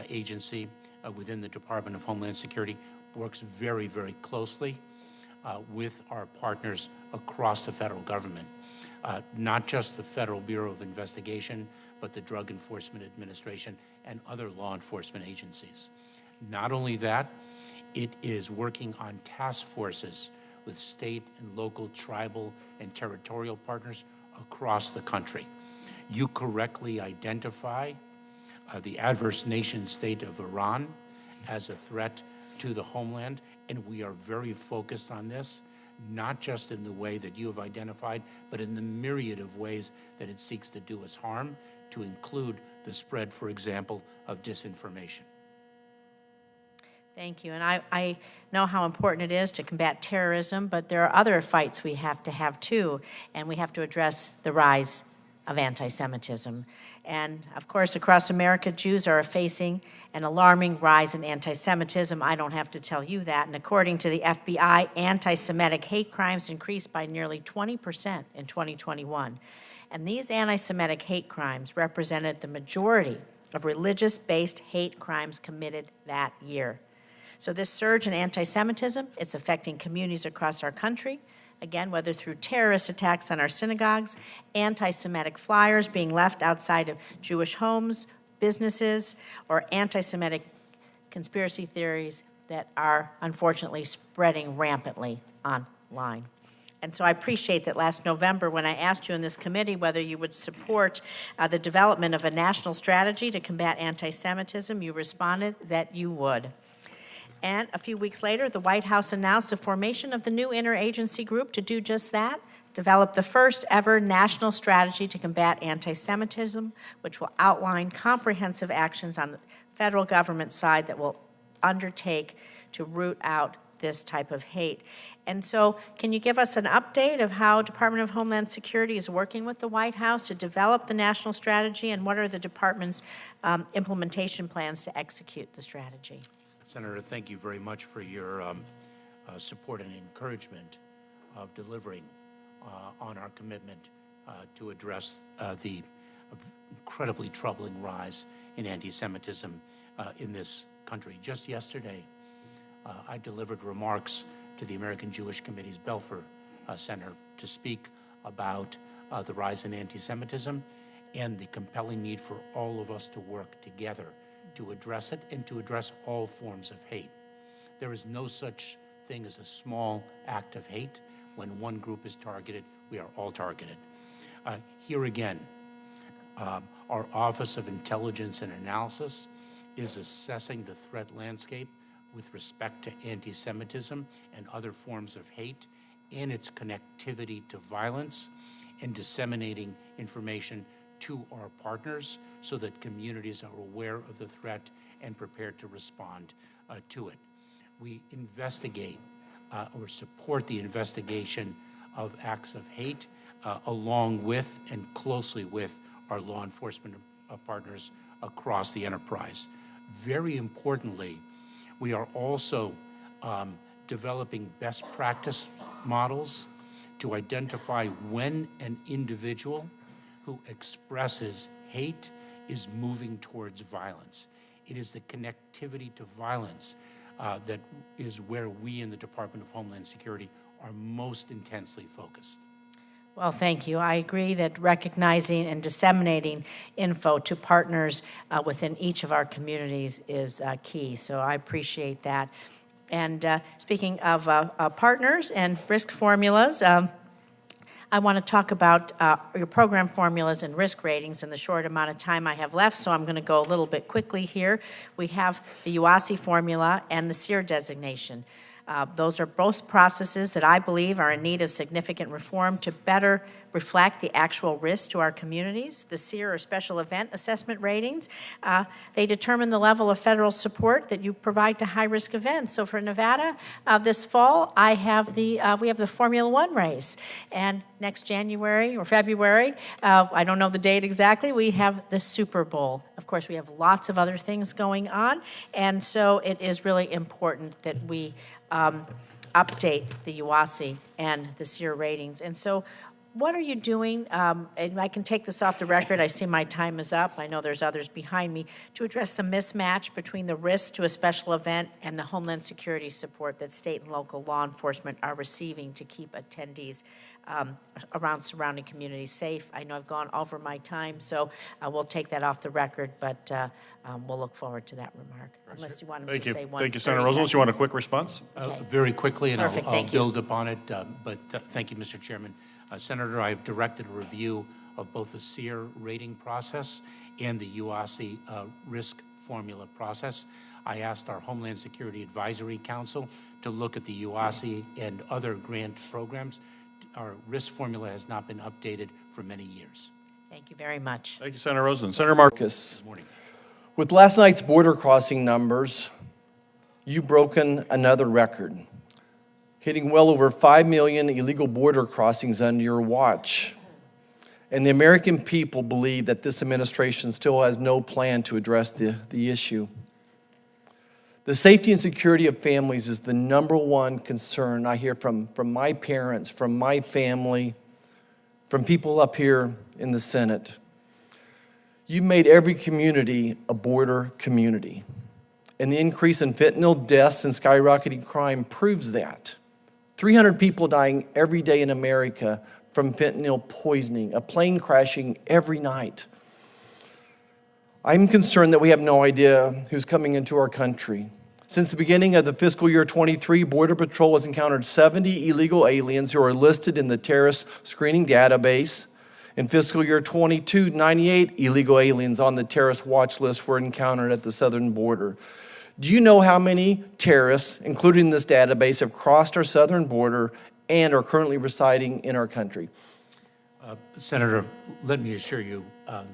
agency within the Department of Homeland Security, works very, very closely with our partners across the federal government, not just the Federal Bureau of Investigation, but the Drug Enforcement Administration and other law enforcement agencies. Not only that, it is working on task forces with state and local, tribal, and territorial partners across the country. You correctly identify the adverse nation state of Iran as a threat to the homeland, and we are very focused on this, not just in the way that you have identified, but in the myriad of ways that it seeks to do us harm, to include the spread, for example, of disinformation. Thank you. And I know how important it is to combat terrorism, but there are other fights we have to have too, and we have to address the rise of anti-Semitism. And of course, across America, Jews are facing an alarming rise in anti-Semitism. I don't have to tell you that. And according to the FBI, anti-Semitic hate crimes increased by nearly 20% in 2021. And these anti-Semitic hate crimes represented the majority of religious-based hate crimes committed that year. So this surge in anti-Semitism, it's affecting communities across our country, again, whether through terrorist attacks on our synagogues, anti-Semitic flyers being left outside of Jewish homes, businesses, or anti-Semitic conspiracy theories that are unfortunately spreading rampantly online. And so I appreciate that last November when I asked you in this committee whether you would support the development of a national strategy to combat anti-Semitism, you responded that you would. And a few weeks later, the White House announced the formation of the new interagency group to do just that, develop the first ever national strategy to combat anti-Semitism, which will outline comprehensive actions on the federal government side that will undertake to root out this type of hate. And so can you give us an update of how Department of Homeland Security is working with the White House to develop the national strategy, and what are the department's implementation plans to execute the strategy? Senator, thank you very much for your support and encouragement of delivering on our commitment to address the incredibly troubling rise in anti-Semitism in this country. Just yesterday, I delivered remarks to the American Jewish Committee's Belfer Center to speak about the rise in anti-Semitism and the compelling need for all of us to work together to address it and to address all forms of hate. There is no such thing as a small act of hate. When one group is targeted, we are all targeted. Here again, Our Office of Intelligence and Analysis is assessing the threat landscape with respect to anti-Semitism and other forms of hate and its connectivity to violence, and disseminating information to our partners so that communities are aware of the threat and prepared to respond to it. We investigate or support the investigation of acts of hate along with and closely with our law enforcement partners across the enterprise. Very importantly, we are also developing best practice models to identify when an individual who expresses hate is moving towards violence. It is the connectivity to violence that is where we in the Department of Homeland Security are most intensely focused. Well, thank you. I agree that recognizing and disseminating info to partners within each of our communities is key, so I appreciate that. And speaking of partners and risk formulas, I want to talk about your program formulas and risk ratings in the short amount of time I have left, so I'm going to go a little bit quickly here. We have the UASI formula and the SEER designation. Those are both processes that I believe are in need of significant reform to better reflect the actual risks to our communities. The SEER, or Special Event Assessment Ratings, they determine the level of federal support that you provide to high-risk events. So for Nevada, this fall, we have the Formula One race. And next January or February, I don't know the date exactly, we have the Super Bowl. Of course, we have lots of other things going on, and so it is really important that we update the UASI and the SEER ratings. And so what are you doing, and I can take this off the record, I see my time is up, I know there's others behind me, to address the mismatch between the risk to a special event and the Homeland Security support that state and local law enforcement are receiving to keep attendees around surrounding communities safe. I know I've gone over my time, so we'll take that off the record, but we'll look forward to that remark. Unless you wanted to say one. Thank you, Senator Roosevelt. You want a quick response? Okay. Very quickly, and Perfect, I'll thank you. build upon it, thank you, Mr. Chairman. Senator, I've directed a review of both the SEER rating process and the UASI risk formula process. I asked our Homeland Security Advisory Council to look at the UASI and other grant programs. Our risk formula has not been updated for many years. Thank you very much. Thank you, Senator Roosevelt. Senator Marcus. Good morning. With last night's border crossing numbers, you've broken another record, hitting well over 5 million illegal border crossings under your watch. And the American people believe that this administration still has no plan to address the issue. The safety and security of families is the number one concern I hear from my parents, from my family, from people up here in the Senate. You've made every community a border community. And the increase in fentanyl deaths and skyrocketing crime proves that. 300 people dying every day in America from fentanyl poisoning, a plane crashing every night. I'm concerned that we have no idea who's coming into our country. Since the beginning of the fiscal year 23, Border Patrol has encountered 70 illegal aliens who are listed in the terrorist screening database. In fiscal year 22, 98 illegal aliens on the terrorist watch list were encountered at the southern border. Do you know how many terrorists, including this database, have crossed our southern border and are currently residing in our country? Senator, let me assure you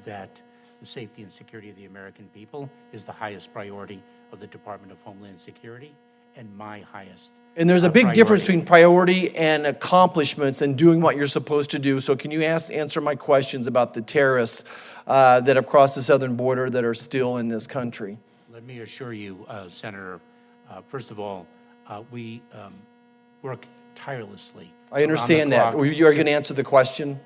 that the safety and security of the American people is the highest priority of the Department of Homeland Security and my highest And there's a big difference priority. between priority and accomplishments and doing what you're supposed to do. So can you answer my questions about the terrorists that have crossed the southern border that are still in this country? Let me assure you, Senator, first of all, we work tirelessly. I understand that. You're going to answer the question?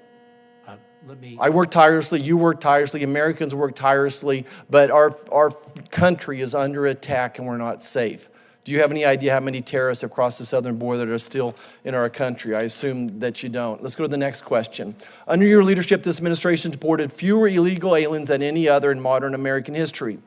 I work tirelessly, you work tirelessly, Americans work tirelessly, but our country is under attack and we're not safe. Do you have any idea how many terrorists have crossed the southern border that are still in our country? I assume that you don't. Let's go to the next question. Under your leadership, this administration deported fewer illegal aliens than any other in modern American history.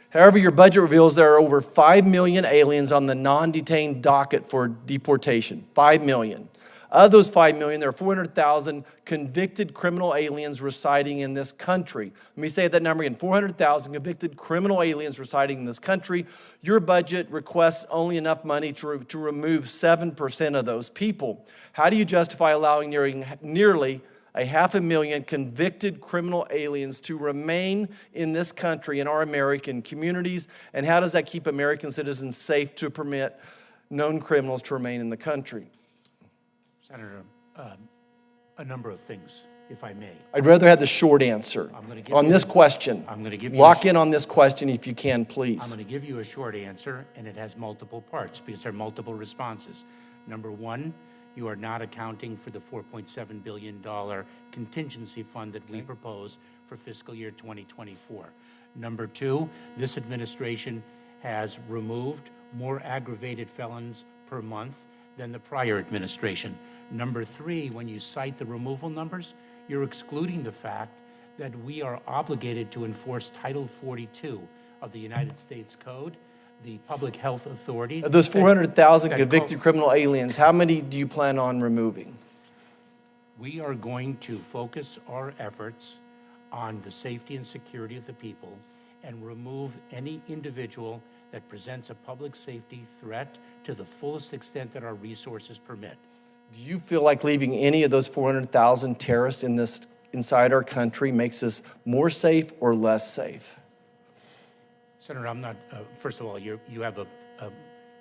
However, your budget reveals there are over 5 million aliens on the non-detained docket for deportation. 5 million. Of those 5 million, there are 400,000 convicted criminal aliens residing in this country. Let me say that number again, 400,000 convicted criminal aliens residing in this country. Your budget requests only enough money to remove 7% of those people. How do you justify allowing nearly 500,000 convicted criminal aliens to remain in this country, in our American communities? And how does that keep American citizens safe to permit known criminals to remain in the country? Senator, a number of things, if I may. I'd rather have the short answer on this question. I'm going to give you Lock in on this question if you can, please. I'm going to give you a short answer, and it has multiple parts because there are multiple responses. Number one, you are not accounting for the $4.7 billion contingency fund that we propose for fiscal year 2024. Number two, this administration has removed more aggravated felons per month than the prior administration. Number three, when you cite the removal numbers, you're excluding the fact that we are obligated to enforce Title 42 of the United States Code, the Public Health Authority. Of those 400,000 that convicted criminal aliens, how many do you plan on removing? We are going to focus our efforts on the safety and security of the people and remove any individual that presents a public safety threat to the fullest extent that our resources permit. Do you feel like leaving any of those 400,000 terrorists inside our country makes us more safe or less safe? Senator, I'm not, first of all, you have a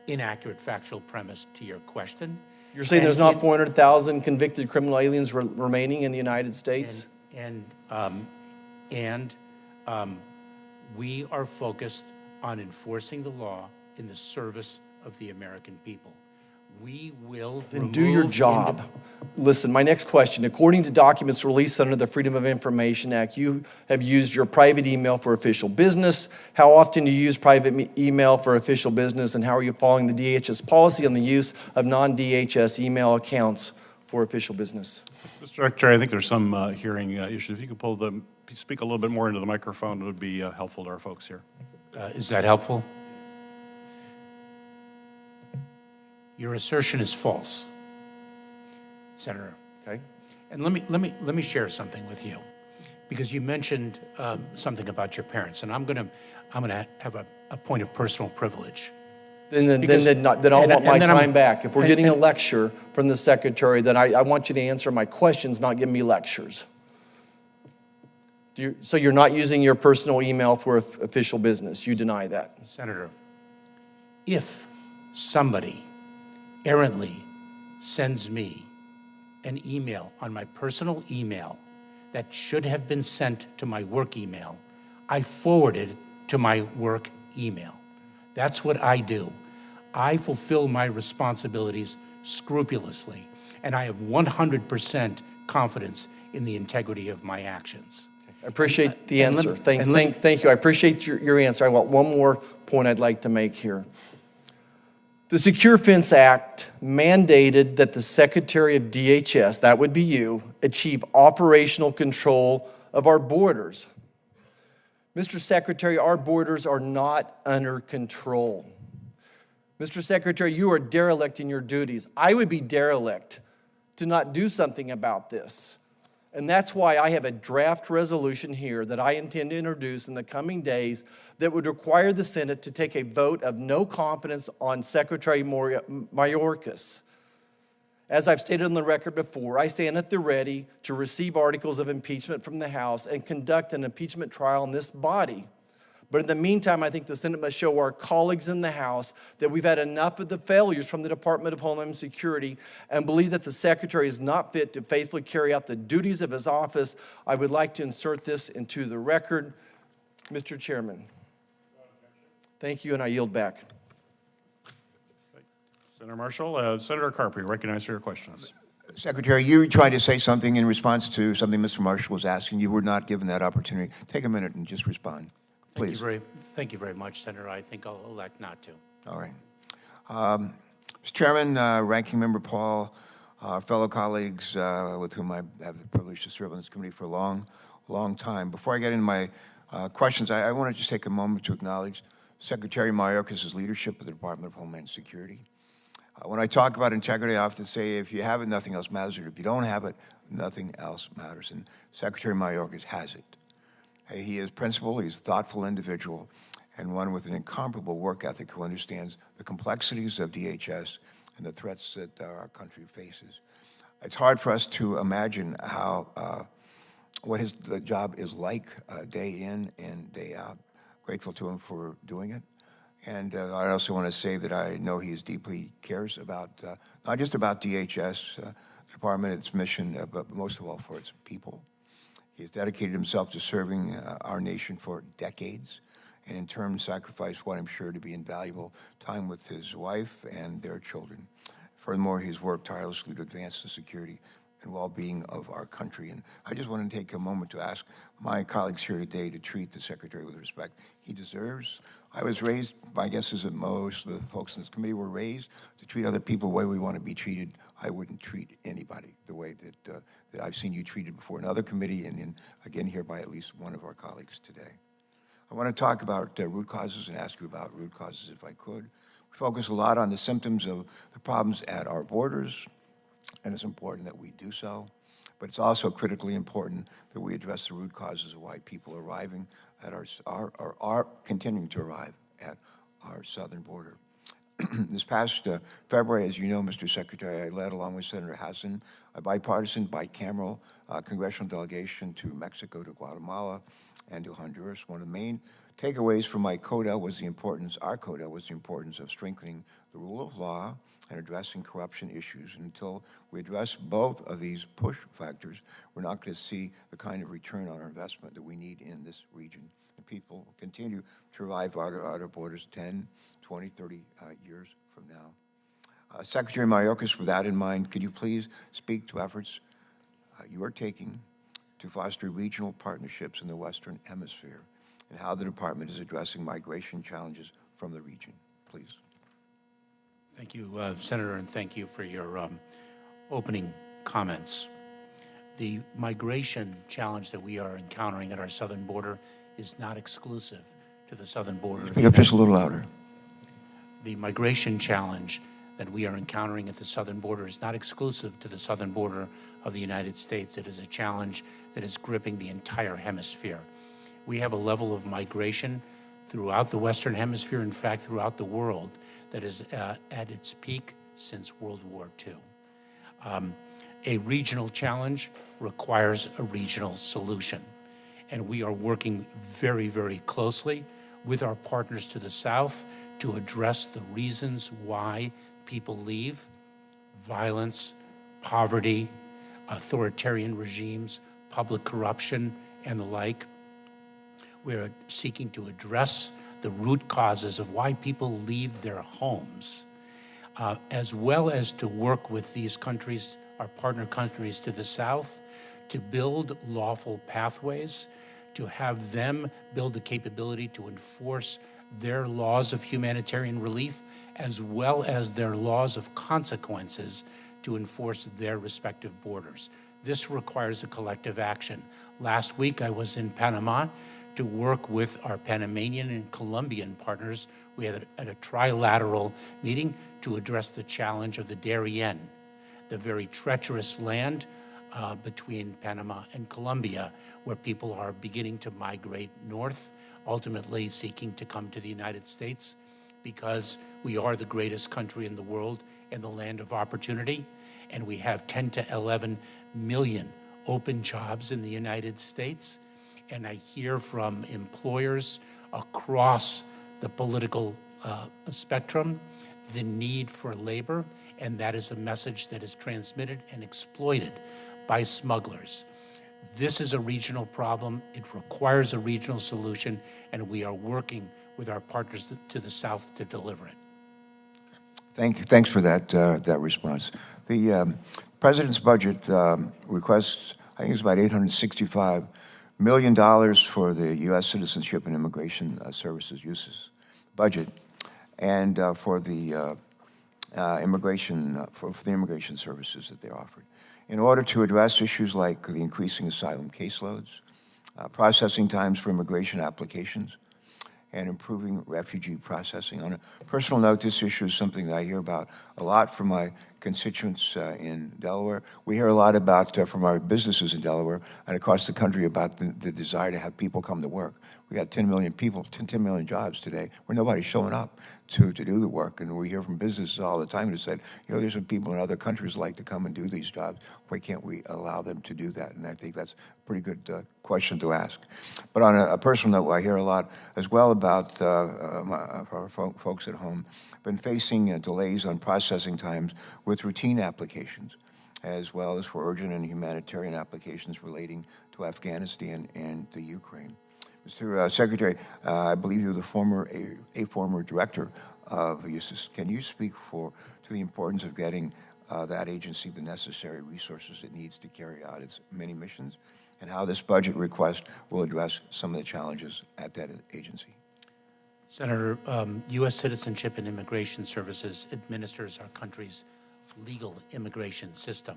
inaccurate factual premise to your question. You're saying there's not 400,000 convicted criminal aliens remaining in the United States? We are focused on enforcing the law in the service of the American people. We will Then do your job. Listen, my next question. According to documents released under the Freedom of Information Act, you have used your private email for official business. How often do you use private email for official business, and how are you following the DHS policy on the use of non-DHS email accounts for official business? Mr. Secretary, I think there's some hearing issues. If you could speak a little bit more into the microphone, it would be helpful to our folks here. Is that helpful? Your assertion is false, Senator. Okay. And let me share something with you, because you mentioned something about your parents, and I'm gonna have a point of personal privilege. Then I'll want my time back. If we're getting a lecture from the Secretary, then I want you to answer my questions, not give me lectures. So you're not using your personal email for official business? You deny that? Senator, if somebody errantly sends me an email on my personal email that should have been sent to my work email, I forward it to my work email. That's what I do. I fulfill my responsibilities scrupulously, and I have 100% confidence in the integrity of my actions. I appreciate the answer. Thank you. I appreciate your answer. I want one more point I'd like to make here. The Secure Fence Act mandated that the Secretary of DHS, that would be you, achieve operational control of our borders. Mr. Secretary, our borders are not under control. Mr. Secretary, you are derelict in your duties. I would be derelict to not do something about this. And that's why I have a draft resolution here that I intend to introduce in the coming days that would require the Senate to take a vote of no confidence on Secretary Mayorkas. As I've stated on the record before, I stand at the ready to receive articles of impeachment from the House and conduct an impeachment trial in this body. But in the meantime, I think the Senate must show our colleagues in the House that we've had enough of the failures from the Department of Homeland Security and believe that the Secretary is not fit to faithfully carry out the duties of his office. I would like to insert this into the record. Mr. Chairman, thank you, and I yield back. Senator Marshall, Senator Carper, you're recognized for your questions. Secretary, you tried to say something in response to something Mr. Marshall was asking. You were not given that opportunity. Take a minute and just respond. Please. Thank you very much, Senator. I think I'll elect not to. All right. Mr. Chairman, Ranking Member Paul, fellow colleagues with whom I have the privilege to serve on this committee for a long time. Before I get into my questions, I want to just take a moment to acknowledge Secretary Mayorkas' leadership of the Department of Homeland Security. When I talk about integrity, I often say if you have it, nothing else matters. If you don't have it, nothing else matters. And Secretary Mayorkas has it. He is principled, he's a thoughtful individual, and one with an incomparable work ethic who understands the complexities of DHS and the threats that our country faces. It's hard for us to imagine how what his the job is like day in and day out. Grateful to him for doing it. And I also want to say that I know he deeply cares about, not just about DHS, Department, its mission, but most of all for its people. He has dedicated himself to serving our nation for decades, and in turn sacrificed what I'm sure to be invaluable time with his wife and their children. Furthermore, he's worked tirelessly to advance the security and well-being of our country. And I just want to take a moment to ask my colleagues here today to treat the Secretary with the respect he deserves. I was raised, my guess is that most of the folks in this committee were raised to treat other people the way we want to be treated. I wouldn't treat anybody the way that I've seen you treated before in other committee and again here by at least one of our colleagues today. I want to talk about root causes and ask you about root causes if I could. We focus a lot on the symptoms of the problems at our borders, and it's important that we do so. But it's also critically important that we address the root causes of why people are arriving at are continuing to arrive at our southern border. This past February, as you know, Mr. Secretary, I led, along with Senator Hassan, a bipartisan, bicameral congressional delegation to Mexico, to Guatemala, and to Honduras. One of the main takeaways from my CODA was the importance, our CODA was the importance of strengthening the rule of law and addressing corruption issues. And until we address both of these push factors, we're not going to see the kind of return on our investment that we need in this region. And people will continue to arrive at our borders 10, 20, 30 years from now. Secretary Mayorkas, with that in mind, could you please speak to efforts you are taking to foster regional partnerships in the Western Hemisphere and how the department is addressing migration challenges from the region, please? Thank you, Senator, and thank you for your opening comments. The migration challenge that we are encountering at our southern border is not exclusive to the southern border. Speak up just a little louder. The migration challenge that we are encountering at the southern border is not exclusive to the southern border of the United States. It is a challenge that is gripping the entire hemisphere. We have a level of migration throughout the Western Hemisphere, in fact, throughout the world, that is at its peak since World War II. A regional challenge requires a regional solution. And we are working very, very closely with our partners to the south to address the reasons why people leave: violence, poverty, authoritarian regimes, public corruption, and the like. We're seeking to address the root causes of why people leave their homes, as well as to work with these countries, our partner countries to the south, to build lawful pathways, to have them build the capability to enforce their laws of humanitarian relief, as well as their laws of consequences to enforce their respective borders. This requires a collective action. Last week, I was in Panama to work with our Panamanian and Colombian partners. We had a trilateral meeting to address the challenge of the Darien, the very treacherous land between Panama and Colombia, where people are beginning to migrate north, ultimately seeking to come to the United States, because we are the greatest country in the world and the land of opportunity, and we have 10 to 11 million open jobs in the United States. And I hear from employers across the political spectrum the need for labor, and that is a message that is transmitted and exploited by smugglers. This is a regional problem. It requires a regional solution, and we are working with our partners to the south to deliver it. Thank you. Thanks for that response. The president's budget requests, I think it's about $865 million for the U.S. Citizenship and Immigration Services uses budget, and for the immigration services that they offered, in order to address issues like the increasing asylum caseloads, processing times for immigration applications, and improving refugee processing. On a personal note, this issue is something that I hear about a lot from my constituents in Delaware. We hear a lot about, from our businesses in Delaware and across the country, about the desire to have people come to work. We got 10 million people, 10 million jobs today where nobody's showing up to do the work. And we hear from businesses all the time that said, you know, there's some people in other countries like to come and do these jobs. Why can't we allow them to do that? And I think that's a pretty good question to ask. But on a personal note, I hear a lot as well about our folks at home been facing delays on processing times with routine applications, as well as for urgent and humanitarian applications relating to Afghanistan and the Ukraine. Mr. Secretary, I believe you're the former director of USIS. Can you speak to the importance of getting that agency the necessary resources it needs to carry out its many missions, and how this budget request will address some of the challenges at that agency? Senator, U.S. Citizenship and Immigration Services administers our country's legal immigration system.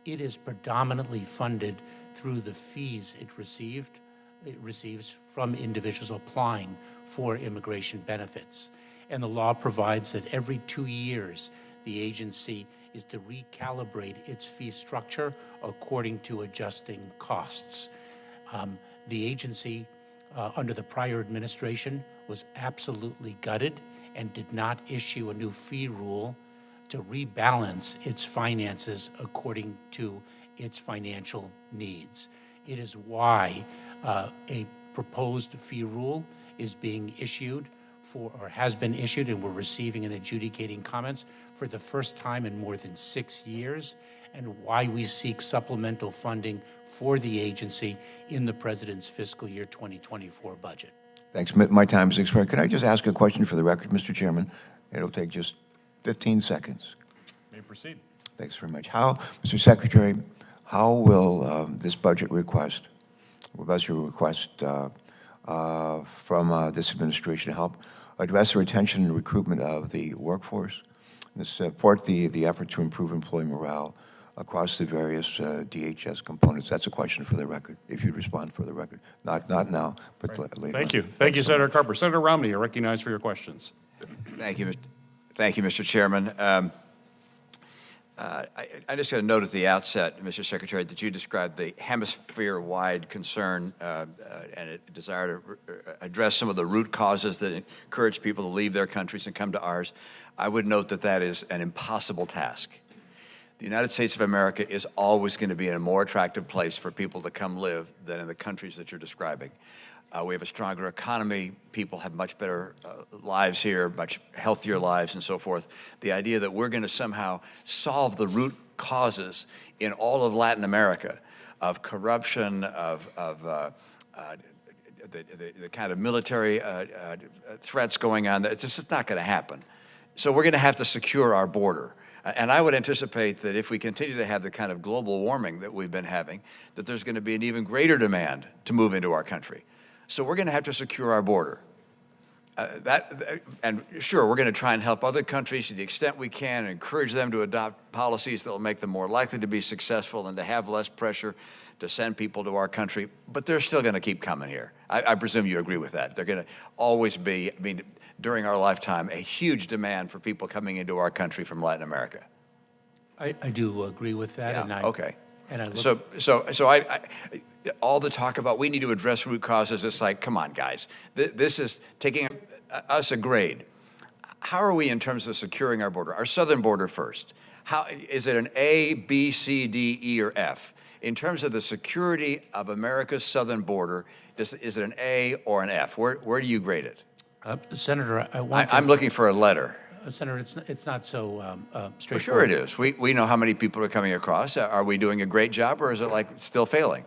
It is predominantly funded through the fees it receives from individuals applying for immigration benefits. And the law provides that every 2 years, the agency is to recalibrate its fee structure according to adjusting costs. The agency, under the prior administration, was absolutely gutted and did not issue a new fee rule to rebalance its finances according to its financial needs. It is why a proposed fee rule is being issued or has been issued, and we're receiving and adjudicating comments for the first time in more than 6 years, and why we seek supplemental funding for the agency in the President's fiscal year 2024 budget. Thanks. My time is expired. Can I just ask a question for the record, Mr. Chairman? It'll take just 15 seconds. May proceed. Thanks very much. Mr. Secretary, how will this budget request from this administration help address the retention and recruitment of the workforce and support the effort to improve employee morale across the various DHS components? That's a question for the record, if you'd respond for the record. Not now, but later. Thank you. Thank you, Senator Carper. Senator Romney, you're recognized for your questions. Thank you, Mr. Chairman. I just got a note at the outset, Mr. Secretary, that you described the hemisphere-wide concern and a desire to address some of the root causes that encourage people to leave their countries and come to ours. I would note that that is an impossible task. The United States of America is always going to be in a more attractive place for people to come live than in the countries that you're describing. We have a stronger economy. People have much better lives here, much healthier lives, and so forth. The idea that we're going to somehow solve the root causes in all of Latin America of corruption, of the kind of military threats going on, it's just not going to happen. So we're going to have to secure our border. And I would anticipate that if we continue to have the kind of global warming that we've been having, that there's going to be an even greater demand to move into our country. So we're going to have to secure our border. And sure, we're going to try and help other countries to the extent we can and encourage them to adopt policies that will make them more likely to be successful and to have less pressure to send people to our country. But they're still going to keep coming here. I presume you agree with that. They're going to always be, I mean, during our lifetime, a huge demand for people coming into our country from Latin America. I do agree with that. Yeah, and okay. And I look So I all the talk about we need to address root causes, it's like, come on, guys. This is taking us a grade. How are we in terms of securing our border? Our southern border first. How is it an A, B, C, D, E, or F? In terms of the security of America's southern border, is it an A or an F? Where do you grade it? Senator, I'm looking for a letter. Senator, it's not so straightforward. Well, sure it is. We know how many people are coming across. Are we doing a great job, or is it like still failing?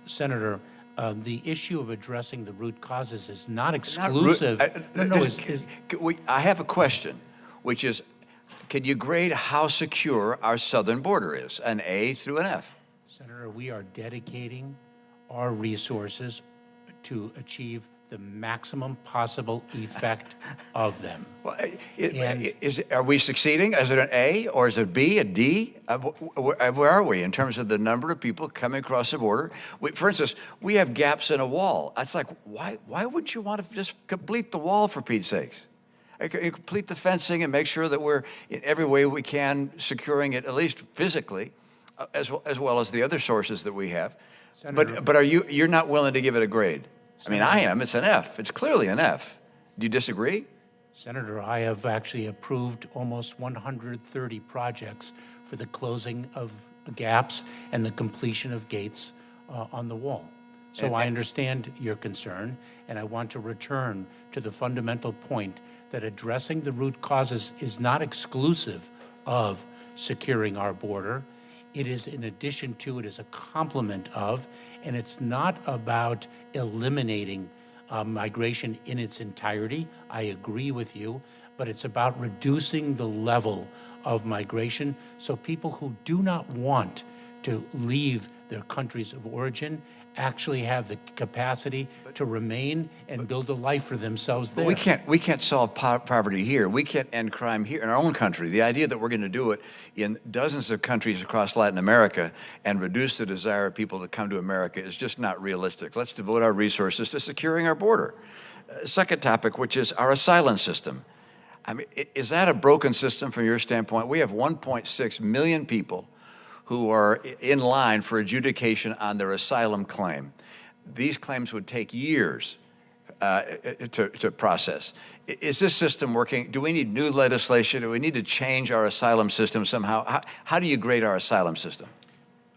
Senator, the issue of addressing the root causes is not exclusive. I have a question, which is, can you grade how secure our southern border is, an A through an F? Senator, we are dedicating our resources to achieve the maximum possible effect of them. Well, And- are we succeeding? Is it an A or is it a B, a D? Where are we in terms of the number of people coming across the border? For instance, we have gaps in a wall. It's like, why wouldn't you want to just complete the wall, for Pete's sakes? Complete the fencing and make sure that we're, in every way we can, securing it, at least physically, as well as the other sources that we have. Senator- But you're not willing to give it a grade? I mean, I am. It's an F. It's clearly an F. Do you disagree? Senator, I have actually approved almost 130 projects for the closing of gaps and the completion of gates on the wall. So I understand your concern, and I want to return to the fundamental point that addressing the root causes is not exclusive of securing our border. It is in addition to, it is a complement of, and it's not about eliminating migration in its entirety. I agree with you, but it's about reducing the level of migration so people who do not want to leave their countries of origin actually have the capacity to remain and build a life for themselves there. We can't solve poverty here. We can't end crime here in our own country. The idea that we're going to do it in dozens of countries across Latin America and reduce the desire of people to come to America is just not realistic. Let's devote our resources to securing our border. Second topic, which is our asylum system. I mean, is that a broken system from your standpoint? We have 1.6 million people who are in line for adjudication on their asylum claim. These claims would take years to process. Is this system working? Do we need new legislation? Do we need to change our asylum system somehow? How do you grade our asylum system?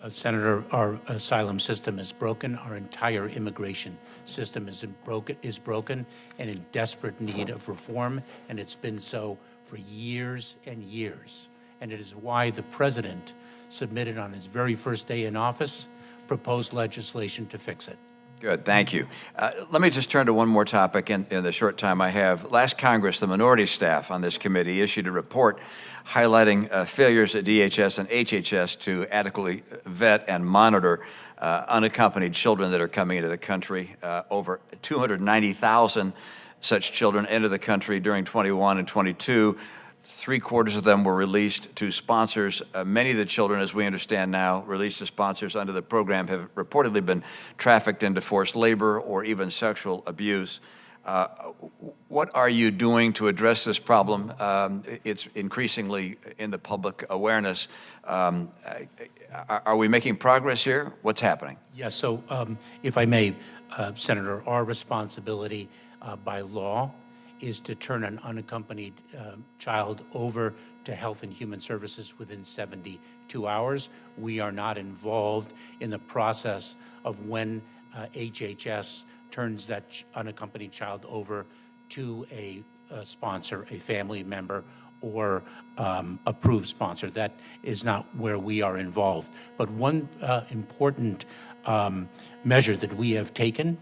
Senator, our asylum system is broken. Our entire immigration system is broken and in desperate need of reform, and it's been so for years and years. And it is why the president submitted on his very first day in office proposed legislation to fix it. Good, thank you. Let me just turn to one more topic in the short time I have. Last Congress, the minority staff on this committee issued a report highlighting failures at DHS and HHS to adequately vet and monitor unaccompanied children that are coming into the country. Over 290,000 such children entered the country during 21 and 22. 3/4 of them were released to sponsors. Many of the children, as we understand now, released to sponsors under the program have reportedly been trafficked into forced labor or even sexual abuse. What are you doing to address this problem? It's increasingly in the public awareness. Are we making progress here? What's happening? Yes, so if I may, Senator, our responsibility by law is to turn an unaccompanied child over to Health and Human Services within 72 hours. We are not involved in the process of when HHS turns that unaccompanied child over to a sponsor, a family member, or approved sponsor. That is not where we are involved. But one important measure that we have taken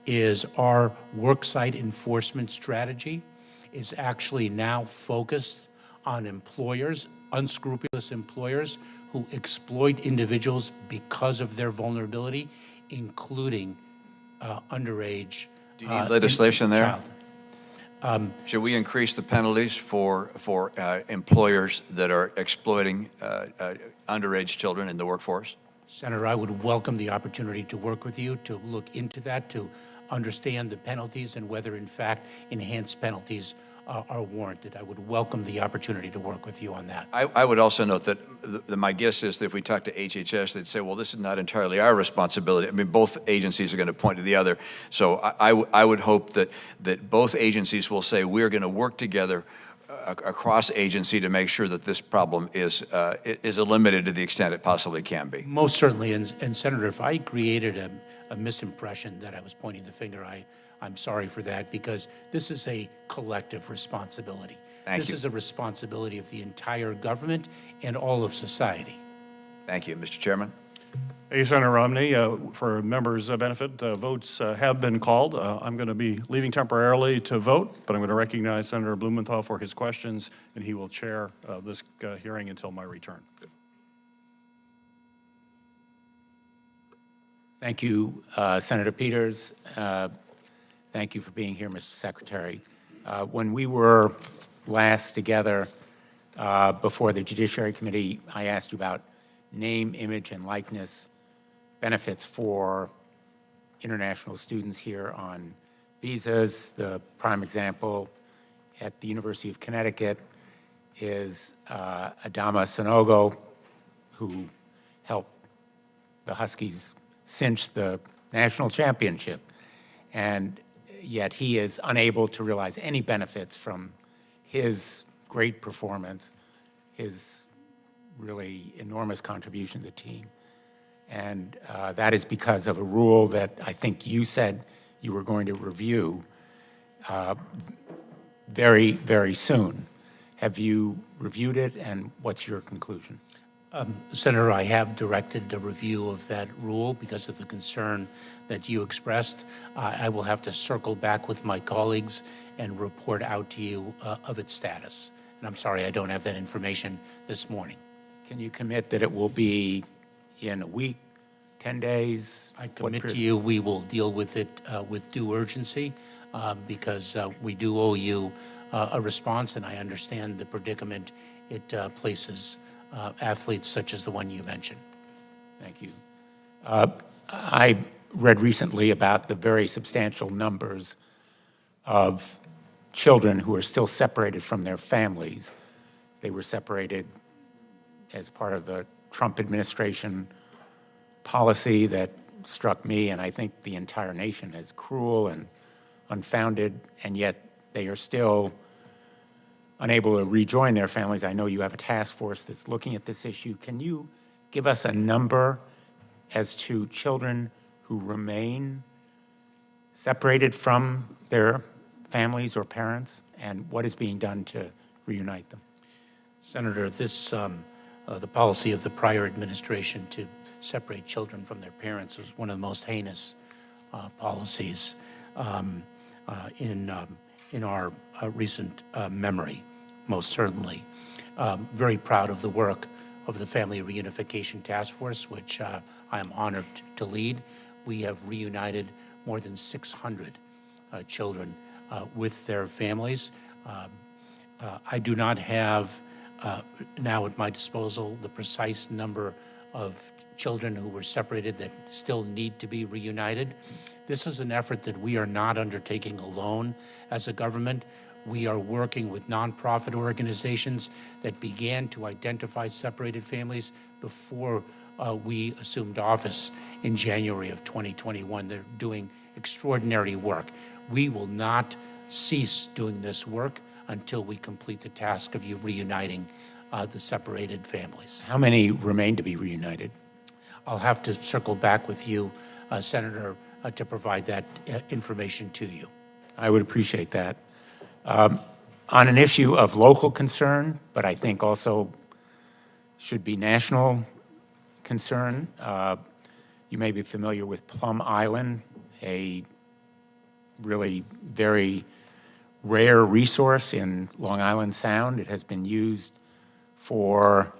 is our worksite enforcement strategy is actually now focused on employers, unscrupulous employers who exploit individuals because of their vulnerability, including underage. Do you need legislation there? Child. Should we increase the penalties for employers that are exploiting underage children in the workforce? Senator, I would welcome the opportunity to work with you to look into that, to understand the penalties and whether, in fact, enhanced penalties are warranted. I would welcome the opportunity to work with you on that. I would also note that my guess is that if we talk to HHS, they'd say, well, this is not entirely our responsibility. I mean, both agencies are going to point to the other. So I would hope that both agencies will say, we're going to work together across agency to make sure that this problem is eliminated to the extent it possibly can be. Most certainly, and Senator, if I created a misimpression that I was pointing the finger, I'm sorry for that, because this is a collective responsibility. This is a responsibility of the entire government and all of society. Thank you, Mr. Chairman. Hey, Senator Romney, for members' benefit, votes have been called. I'm going to be leaving temporarily to vote, but I'm going to recognize Senator Blumenthal for his questions, and he will chair this hearing until my return. Thank you, Senator Peters. Thank you for being here, Mr. Secretary. When we were last together before the Judiciary Committee, I asked you about name, image, and likeness benefits for international students here on visas. The prime example at the University of Connecticut is Adama Sanogo, who helped the Huskies cinch the national championship. And yet he is unable to realize any benefits from his great performance, his really enormous contribution to the team. And that is because of a rule that I think you said you were going to review very, very soon. Have you reviewed it, and what's your conclusion? Senator, I have directed a review of that rule because of the concern that you expressed. I will have to circle back with my colleagues and report out to you of its status. And I'm sorry, I don't have that information this morning. Can you commit that it will be in a week, 10 days? I commit to you, we will deal with it with due urgency because we do owe you a response, and I understand the predicament it places athletes such as the one you mentioned. Thank you. I read recently about the very substantial numbers of children who are still separated from their families. They were separated as part of the Trump administration policy that struck me, and I think the entire nation, as cruel and unfounded, and yet they are still unable to rejoin their families. I know you have a task force that's looking at this issue. Can you give us a number as to children who remain separated from their families or parents, and what is being done to reunite them? Senator, this the policy of the prior administration to separate children from their parents was one of the most heinous policies in our recent memory, most certainly. Very proud of the work of the Family Reunification Task Force, which I am honored to lead. We have reunited more than 600 children with their families. I do not have now at my disposal the precise number of children who were separated that still need to be reunited. This is an effort that we are not undertaking alone as a government. We are working with nonprofit organizations that began to identify separated families before we assumed office in January of 2021. They're doing extraordinary work. We will not cease doing this work until we complete the task of reuniting the separated families. How many remain to be reunited? I'll have to circle back with you, Senator, to provide that information to you. I would appreciate that. On an issue of local concern, but I think also should be national concern, you may be familiar with Plum Island, a really very rare resource in Long Island Sound. It has been used for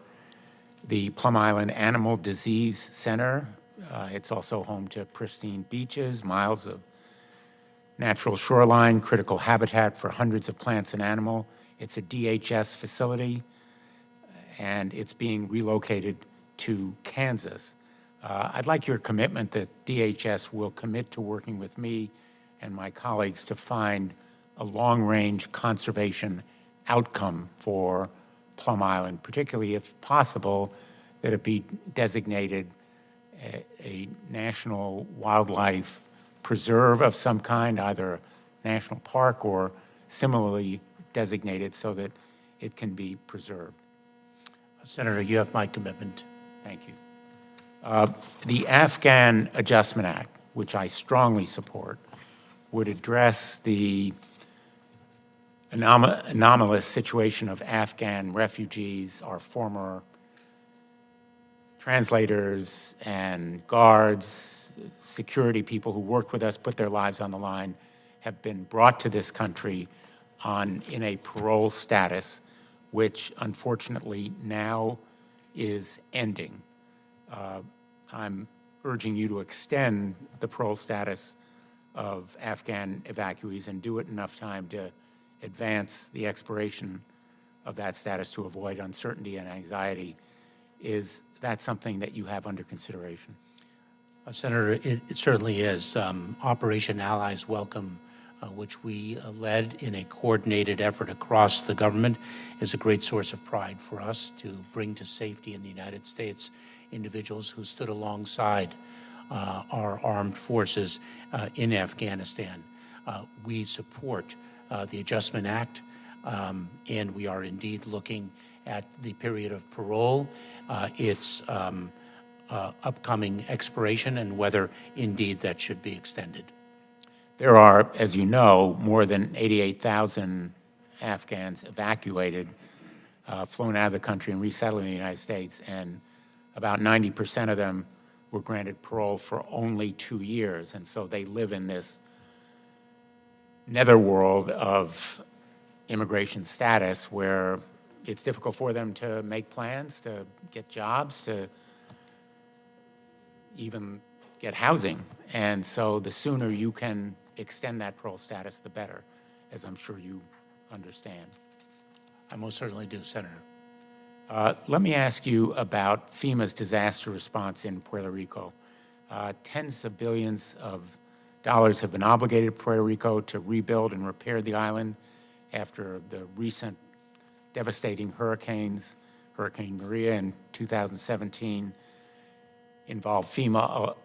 the Plum Island Animal Disease Center. It's also home to pristine beaches, miles of natural shoreline, critical habitat for hundreds of plants and animals. It's a DHS facility, and it's being relocated to Kansas. I'd like your commitment that DHS will commit to working with me and my colleagues to find a long-range conservation outcome for Plum Island, particularly if possible, that it be designated a national wildlife preserve of some kind, either a national park or similarly designated so that it can be preserved. Senator, you have my commitment. Thank you. The Afghan Adjustment Act, which I strongly support, would address the anomalous situation of Afghan refugees. Our former translators and guards, security people who worked with us, put their lives on the line, have been brought to this country in a parole status, which unfortunately now is ending. I'm urging you to extend the parole status of Afghan evacuees and do it in enough time to advance the expiration of that status to avoid uncertainty and anxiety, is that something that you have under consideration? Senator, it certainly is. Operation Allies Welcome, which we led in a coordinated effort across the government, is a great source of pride for us to bring to safety in the United States individuals who stood alongside our armed forces in Afghanistan. We support the Adjustment Act, and we are indeed looking at the period of parole, its upcoming expiration, and whether indeed that should be extended. There are, as you know, more than 88,000 Afghans evacuated, flown out of the country and resettled in the United States, and about 90% of them were granted parole for only 2 years, and so they live in this netherworld of immigration status where it's difficult for them to make plans, to get jobs, to even get housing. And so the sooner you can extend that parole status, the better, as I'm sure you understand. I most certainly do, Senator. Let me ask you about FEMA's disaster response in Puerto Rico. Tens of billions of dollars have been obligated Puerto Rico to rebuild and repair the island after the recent devastating hurricanes. Hurricane Maria in 2017 involved FEMA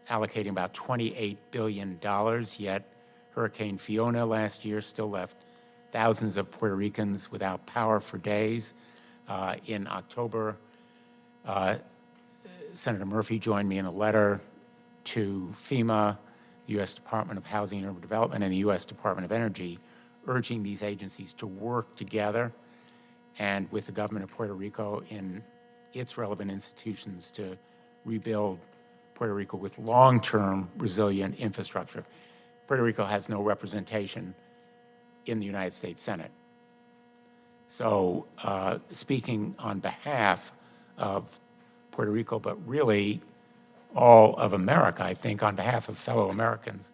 allocating about $28 billion, yet Hurricane Fiona last year still left thousands of Puerto Ricans without power for days. In October, Senator Murphy joined me in a letter to FEMA, the U.S. Department of Housing and Urban Development, and the U.S. Department of Energy, urging these agencies to work together and with the government of Puerto Rico in its relevant institutions to rebuild Puerto Rico with long-term resilient infrastructure. Puerto Rico has no representation in the United States Senate. So speaking on behalf of Puerto Rico, but really all of America, I think, on behalf of fellow Americans,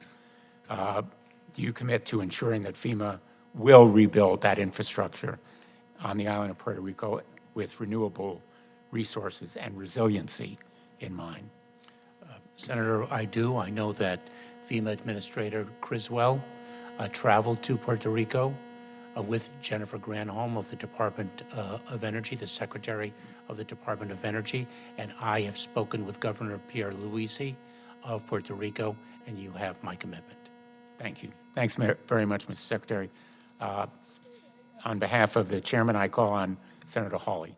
do you commit to ensuring that FEMA will rebuild that infrastructure on the island of Puerto Rico with renewable resources and resiliency in mind? Senator, I do. I know that FEMA Administrator Criswell traveled to Puerto Rico with Jennifer Granholm of the Department of Energy, the Secretary of the Department of Energy, and I have spoken with Governor Pierluisi of Puerto Rico, and you have my commitment. Thank you. Thanks very much, Mr. Secretary. On behalf of the chairman, I call on Senator Hawley.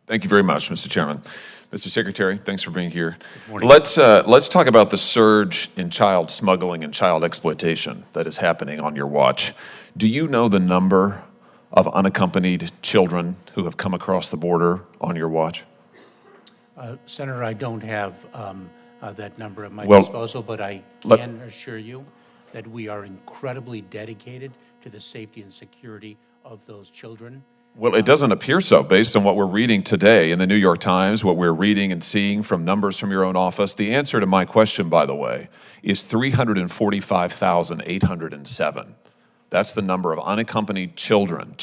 Thank you very much, Mr. Chairman. Mr. Secretary, thanks for being here. Let's talk about the surge in child smuggling and child exploitation that is happening on your watch. Do you know the number of unaccompanied children who have come across the border on your watch? Senator, I don't have that number at my disposal, but I can assure you that we are incredibly dedicated to the safety and security of those children. Well, it doesn't appear so based on what we're reading today in the New York Times, what we're reading and seeing from numbers from your own office. The answer to my question, by the way, is 345,807. That's the number of unaccompanied children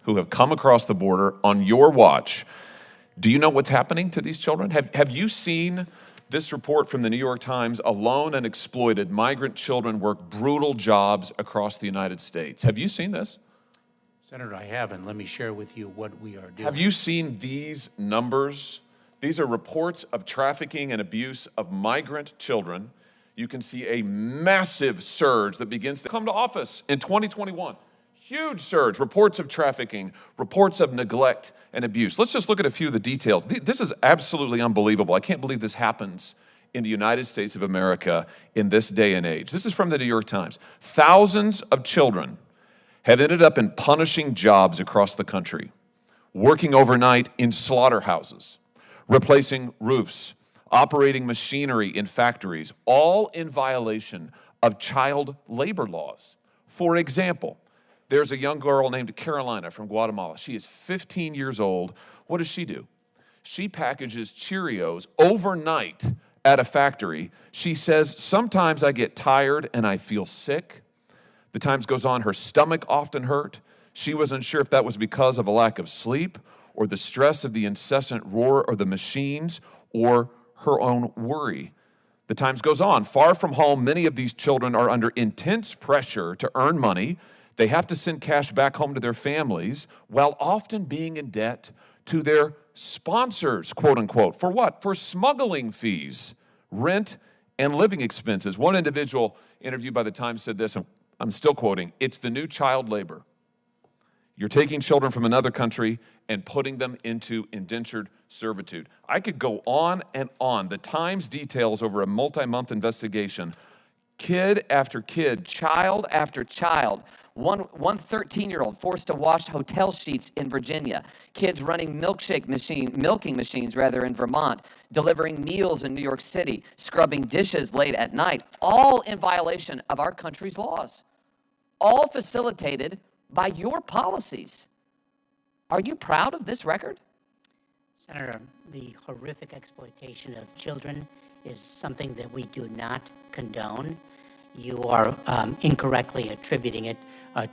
who have come across the border on your watch. Do you know what's happening to these children? Have you seen this report from the New York Times? Alone and exploited migrant children work brutal jobs across the United States. Have you seen this? Senator, I have, and let me share with you what we are doing. Have you seen these numbers? These are reports of trafficking and abuse of migrant children. You can see a massive surge that begins to come to office in 2021. Huge surge, reports of trafficking, reports of neglect and abuse. Let's just look at a few of the details. This is absolutely unbelievable. I can't believe this happens in the United States of America in this day and age. This is from the New York Times. Thousands of children have ended up in punishing jobs across the country, working overnight in slaughterhouses, replacing roofs, operating machinery in factories, all in violation of child labor laws. For example, there's a young girl named Carolina from Guatemala. She is 15 years old. What does she do? She packages Cheerios overnight at a factory. She says, sometimes I get tired and I feel sick. The times goes on, her stomach often hurt. She wasn't sure if that was because of a lack of sleep or the stress of the incessant roar of the machines or her own worry. The times goes on. Far from home, many of these children are under intense pressure to earn money. They have to send cash back home to their families while often being in debt to their sponsors, quote unquote. For what? For smuggling fees, rent, and living expenses. One individual interviewed by the Times said this, I'm still quoting, "It's the new child labor. You're taking children from another country and putting them into indentured servitude." I could go on and on. The Times details over a multi-month investigation, kid after kid, child after child. One 13-year-old forced to wash hotel sheets in Virginia. Kids running milking machines in Vermont, delivering meals in New York City, scrubbing dishes late at night, all in violation of our country's laws. All facilitated by your policies. Are you proud of this record? Senator, the horrific exploitation of children is something that we do not condone. You are incorrectly attributing it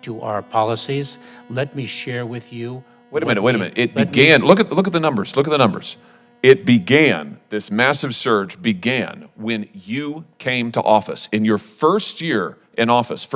to our policies. Let me share with you. Wait a minute. It began, look at the numbers, look at the numbers. It began, this massive surge began when you came to office. In your first year in office,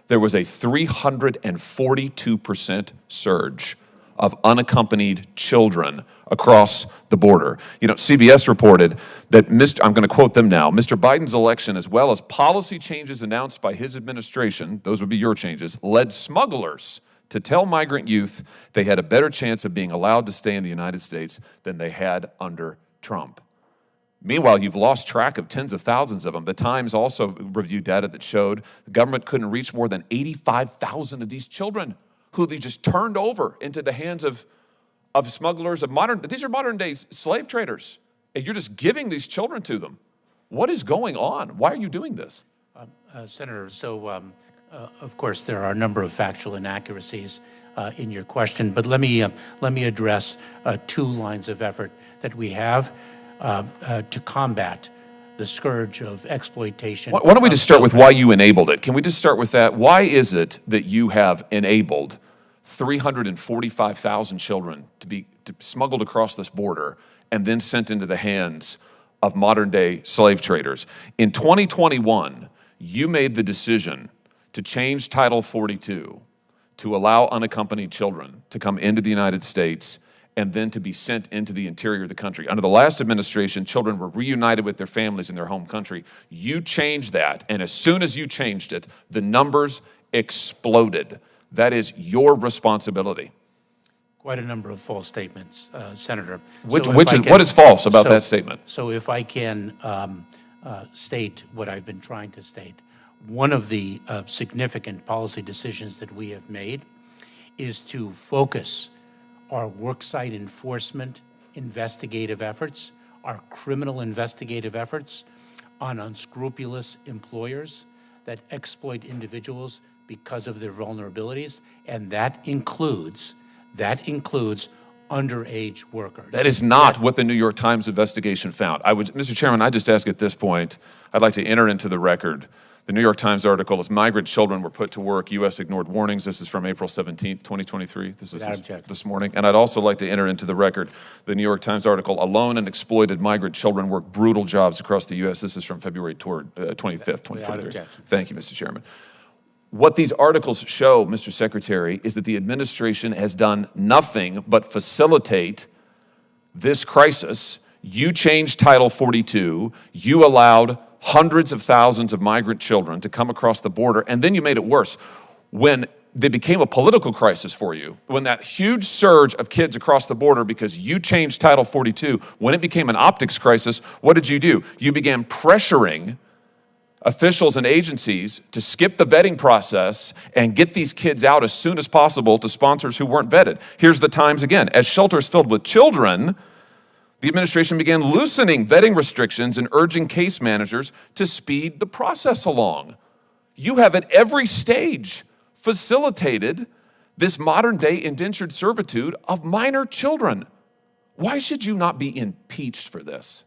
there was a 342% surge of unaccompanied children across the border. You know, CBS reported that, I'm going to quote them now, Mr. Biden's election, as well as policy changes announced by his administration, those would be your changes, led smugglers to tell migrant youth they had a better chance of being allowed to stay in the United States than they had under Trump. Meanwhile, you've lost track of tens of thousands of them. The Times also reviewed data that showed the government couldn't reach more than 85,000 of these children who they just turned over into the hands of smugglers, these are modern day slave traders. And you're just giving these children to them. What is going on? Why are you doing this? Senator, of course, there are a number of factual inaccuracies in your question, but let me address two lines of effort that we have to combat the scourge of exploitation. Why don't we just start with why you enabled it? Can we just start with that? Why is it that you have enabled 345,000 children to be smuggled across this border and then sent into the hands of modern-day slave traders? In 2021, you made the decision to change Title 42 to allow unaccompanied children to come into the United States and then to be sent into the interior of the country. Under the last administration, children were reunited with their families in their home country. You changed that, and as soon as you changed it, the numbers exploded. That is your responsibility. Quite a number of false statements, Senator. What is false about that statement? So if I can state what I've been trying to state, one of the significant policy decisions that we have made is to focus our worksite enforcement investigative efforts, our criminal investigative efforts on unscrupulous employers that exploit individuals because of their vulnerabilities, and that includes underage workers. That is not what the New York Times investigation found. Mr. Chairman, I just ask at this point, I'd like to enter into the record. The New York Times article is migrant children were put to work, U.S. ignored warnings. This is from April 17th, 2023. This is this morning. And I'd also like to enter into the record the New York Times article, Alone and Exploited Migrant Children Work Brutal Jobs Across the U.S. This is from February 25th, 2023. Thank you, Mr. Chairman. What these articles show, Mr. Secretary, is that the administration has done nothing but facilitate this crisis. You changed Title 42. You allowed hundreds of thousands of migrant children to come across the border, and then you made it worse. When they became a political crisis for you, when that huge surge of kids across the border because you changed Title 42, when it became an optics crisis, what did you do? You began pressuring officials and agencies to skip the vetting process and get these kids out as soon as possible to sponsors who weren't vetted. Here's the Times again. As shelters filled with children, the administration began loosening vetting restrictions and urging case managers to speed the process along. You have at every stage facilitated this modern-day indentured servitude of minor children. Why should you not be impeached for this?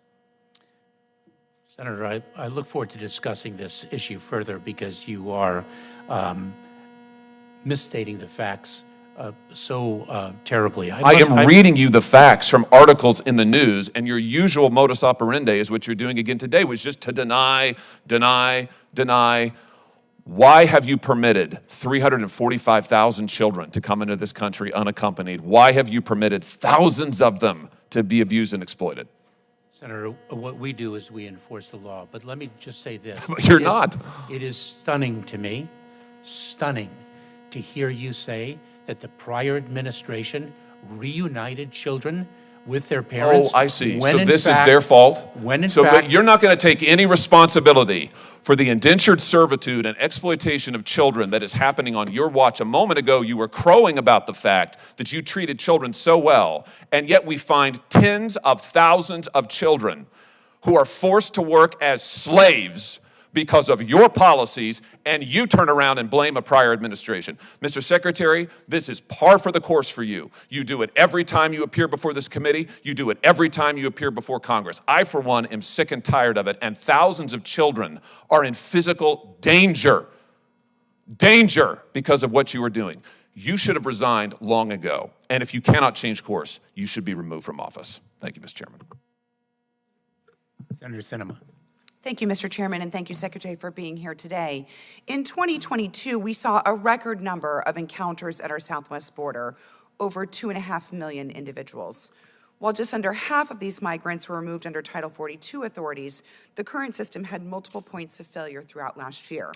Senator, I look forward to discussing this issue further because you are misstating the facts so terribly. I am reading you the facts from articles in the news, and your usual modus operandi is what you're doing again today, was just to deny. Why have you permitted 345,000 children to come into this country unaccompanied? Why have you permitted thousands of them to be abused and exploited? Senator, what we do is we enforce the law. But let me just say this. You're not. It is stunning to me, stunning, to hear you say that the prior administration reunited children with their parents. Oh, I see. When So in this is fact- their fault? When in So fact, but you're not going to take any responsibility for the indentured servitude and exploitation of children that is happening on your watch. A moment ago, you were crowing about the fact that you treated children so well, and yet we find tens of thousands of children who are forced to work as slaves because of your policies, and you turn around and blame a prior administration. Mr. Secretary, this is par for the course for you. You do it every time you appear before this committee. You do it every time you appear before Congress. I, for one, am sick and tired of it, and thousands of children are in physical danger because of what you are doing. You should have resigned long ago, and if you cannot change course, you should be removed from office. Thank you, Mr. Chairman. Senator Sinema. Thank you, Mr. Chairman, and thank you, Secretary, for being here today. In 2022, we saw a record number of encounters at our southwest border, over 2.5 million individuals. While just under half of these migrants were removed under Title 42 authorities, the current system had multiple points of failure throughout last year.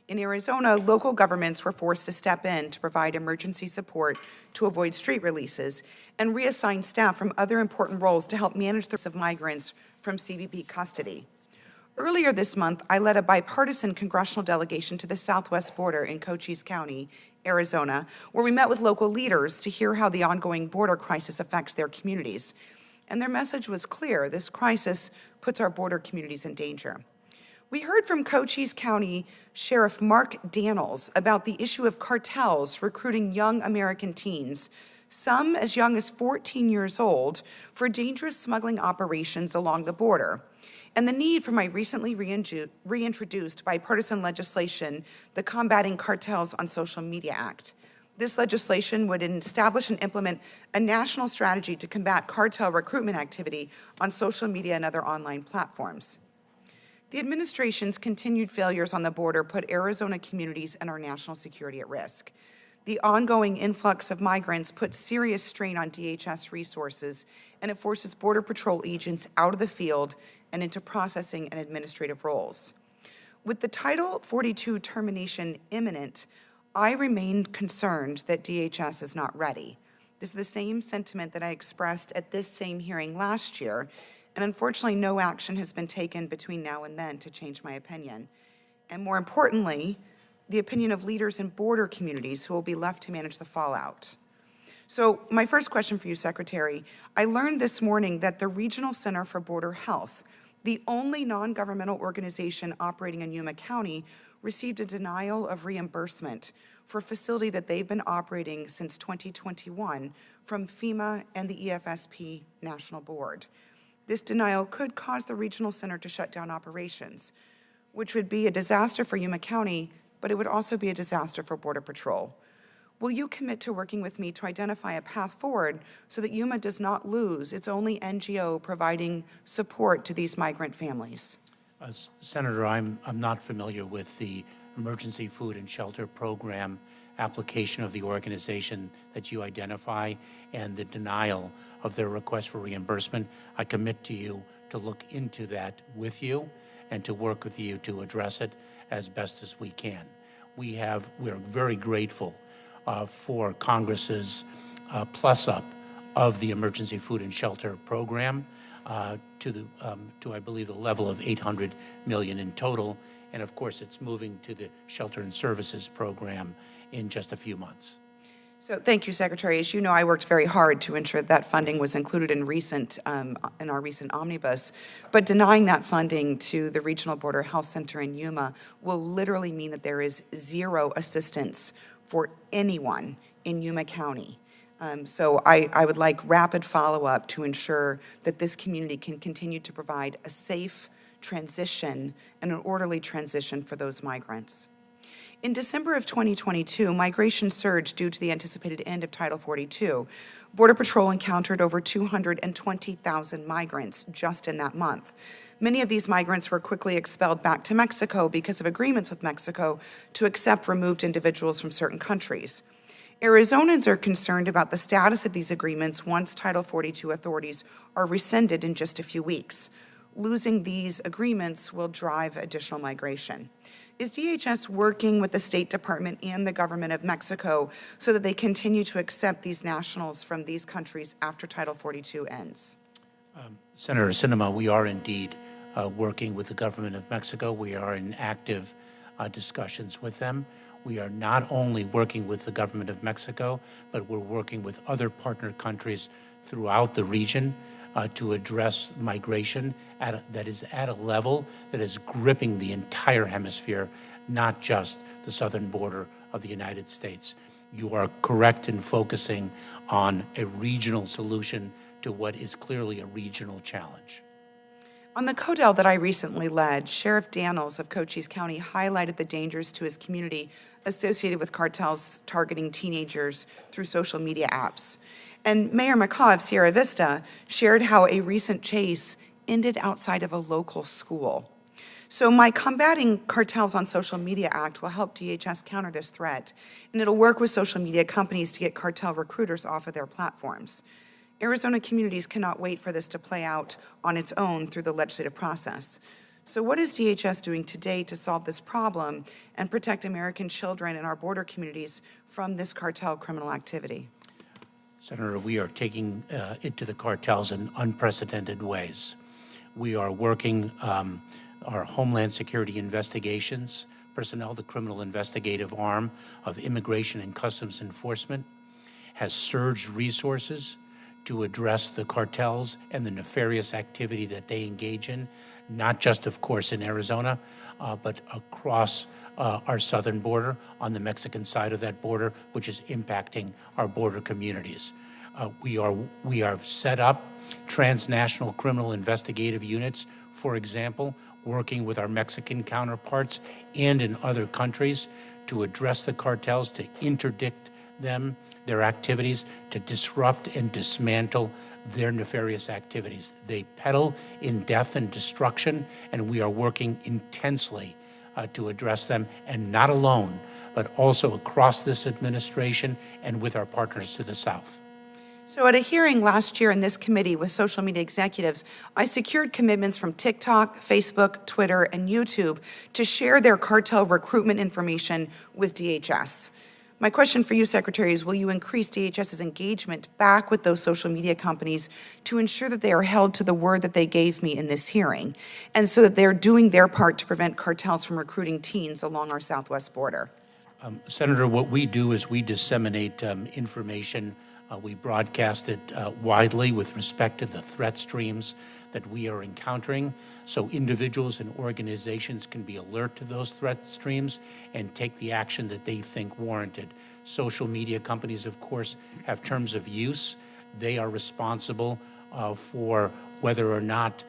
In Arizona, local governments were forced to step in to provide emergency support to avoid street releases and reassign staff from other important roles to help manage the of migrants from CBP custody. Earlier this month, I led a bipartisan congressional delegation to the southwest border in Cochise County, Arizona, where we met with local leaders to hear how the ongoing border crisis affects their communities. And their message was clear: this crisis puts our border communities in danger. We heard from Cochise County Sheriff Mark Daniels about the issue of cartels recruiting young American teens, some as young as 14 years old, for dangerous smuggling operations along the border, and the need for my recently reintroduced bipartisan legislation, the Combating Cartels on Social Media Act. This legislation would establish and implement a national strategy to combat cartel recruitment activity on social media and other online platforms. The administration's continued failures on the border put Arizona communities and our national security at risk. The ongoing influx of migrants puts serious strain on DHS resources, and it forces Border Patrol agents out of the field and into processing and administrative roles. With the Title 42 termination imminent, I remain concerned that DHS is not ready. This is the same sentiment that I expressed at this same hearing last year, and unfortunately no action has been taken between now and then to change my opinion. And more importantly, the opinion of leaders in border communities who will be left to manage the fallout. So my first question for you, Secretary, I learned this morning that the Regional Center for Border Health, the only non-governmental organization operating in Yuma County, received a denial of reimbursement for a facility that they've been operating since 2021 from FEMA and the EFSP National Board. This denial could cause the regional center to shut down operations, which would be a disaster for Yuma County, but it would also be a disaster for Border Patrol. Will you commit to working with me to identify a path forward so that Yuma does not lose its only NGO providing support to these migrant families? Senator, I'm not familiar with the Emergency Food and Shelter Program application of the organization that you identify and the denial of their request for reimbursement. I commit to you to look into that with you and to work with you to address it as best as we can. We're very grateful for Congress's plus-up of the Emergency Food and Shelter Program to I believe the level of $800 million in total, and of course it's moving to the Shelter and Services Program in just a few months. So thank you, Secretary. As you know, I worked very hard to ensure that funding was included in our recent omnibus, but denying that funding to the Regional Border Health Center in Yuma will literally mean that there is zero assistance for anyone in Yuma County. So I would like rapid follow-up to ensure that this community can continue to provide a safe, transition and an orderly transition for those migrants. In December of 2022, migration surged due to the anticipated end of Title 42. Border Patrol encountered over 220,000 migrants just in that month. Many of these migrants were quickly expelled back to Mexico because of agreements with Mexico to accept removed individuals from certain countries. Arizonans are concerned about the status of these agreements once Title 42 authorities are rescinded in just a few weeks. Losing these agreements will drive additional migration. Is DHS working with the State Department and the government of Mexico so that they continue to accept these nationals from these countries after Title 42 ends? Senator Sinema, we are indeed working with the government of Mexico. We are in active discussions with them. We are not only working with the government of Mexico, but we're working with other partner countries throughout the region to address migration that is at a level that is gripping the entire hemisphere, not just the southern border of the United States. You are correct in focusing on a regional solution to what is clearly a regional challenge. On the CODEL that I recently led, Sheriff Daniels of Cochise County highlighted the dangers to his community associated with cartels targeting teenagers through social media apps. And Mayor McCaw of Sierra Vista shared how a recent chase ended outside of a local school. So my Combating Cartels on Social Media Act will help DHS counter this threat, and it'll work with social media companies to get cartel recruiters off of their platforms. Arizona communities cannot wait for this to play out on its own through the legislative process. So what is DHS doing today to solve this problem and protect American children in our border communities from this cartel criminal activity? Senator, we are taking it to the cartels in unprecedented ways. We are working our Homeland Security investigations personnel, the criminal investigative arm of Immigration and Customs Enforcement, has surged resources to address the cartels and the nefarious activity that they engage in, not just, of course, in Arizona, but across our southern border, on the Mexican side of that border, which is impacting our border communities. We are set up transnational criminal investigative units, for example, working with our Mexican counterparts and in other countries to address the cartels, to interdict them, their activities, to disrupt and dismantle their nefarious activities. They peddle in death and destruction, and we are working intensely to address them, and not alone, but also across this administration and with our partners to the south. So at a hearing last year in this committee with social media executives, I secured commitments from TikTok, Facebook, Twitter, and YouTube to share their cartel recruitment information with DHS. My question for you, Secretary, is will you increase DHS's engagement back with those social media companies to ensure that they are held to the word that they gave me in this hearing, and so that they're doing their part to prevent cartels from recruiting teens along our southwest border? Senator, what we do is we disseminate information. We broadcast it widely with respect to the threat streams that we are encountering, so individuals and organizations can be alert to those threat streams and take the action that they think warranted. Social media companies, of course, have terms of use. They are responsible for whether or not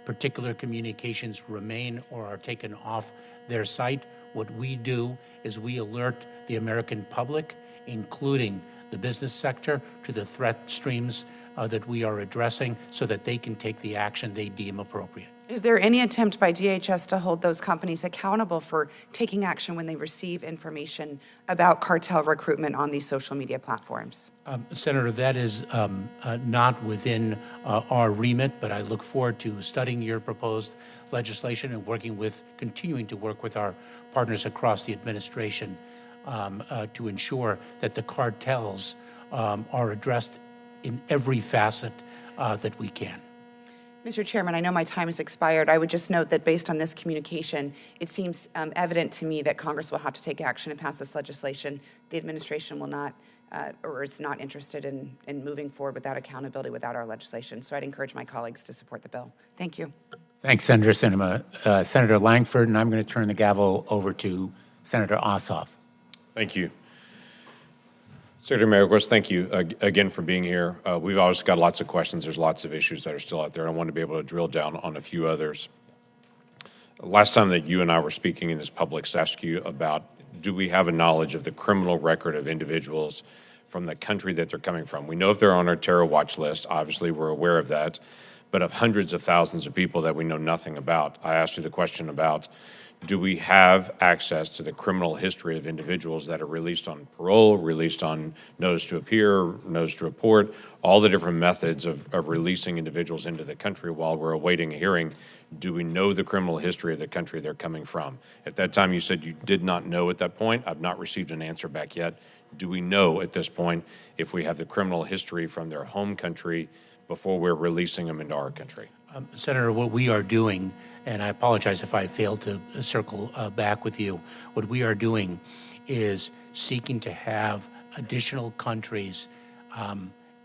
particular communications remain or are taken off their site. What we do is we alert the American public, including the business sector, to the threat streams that we are addressing so that they can take the action they deem appropriate. Is there any attempt by DHS to hold those companies accountable for taking action when they receive information about cartel recruitment on these social media platforms? Senator, that is not within our remit, but I look forward to studying your proposed legislation and continuing to work with our partners across the administration to ensure that the cartels are addressed in every facet that we can. Mr. Chairman, I know my time has expired. I would just note that based on this communication, it seems evident to me that Congress will have to take action and pass this legislation. The administration will not, or is not interested in moving forward without accountability, without our legislation. So I'd encourage my colleagues to support the bill. Thank you. Thanks, Senator Sinema. Senator Langford, and I'm going to turn the gavel over to Senator Ossoff. Thank you. Secretary Mayorkas, thank you again for being here. We've obviously got lots of questions. There's lots of issues that are still out there. I want to be able to drill down on a few others. Last time that you and I were speaking in this public, I asked you about, do we have a knowledge of the criminal record of individuals from the country that they're coming from? We know if they're on our terror watch list, obviously we're aware of that, but of hundreds of thousands of people that we know nothing about. I asked you the question about, do we have access to the criminal history of individuals that are released on parole, released on notice to appear, notice to report, all the different methods of releasing individuals into the country while we're awaiting a hearing? Do we know the criminal history of the country they're coming from? At that time, you said you did not know at that point. I've not received an answer back yet. Do we know at this point if we have the criminal history from their home country before we're releasing them into our country? Senator, what we are doing, and I apologize if I failed to circle back with you, what we are doing is seeking to have additional countries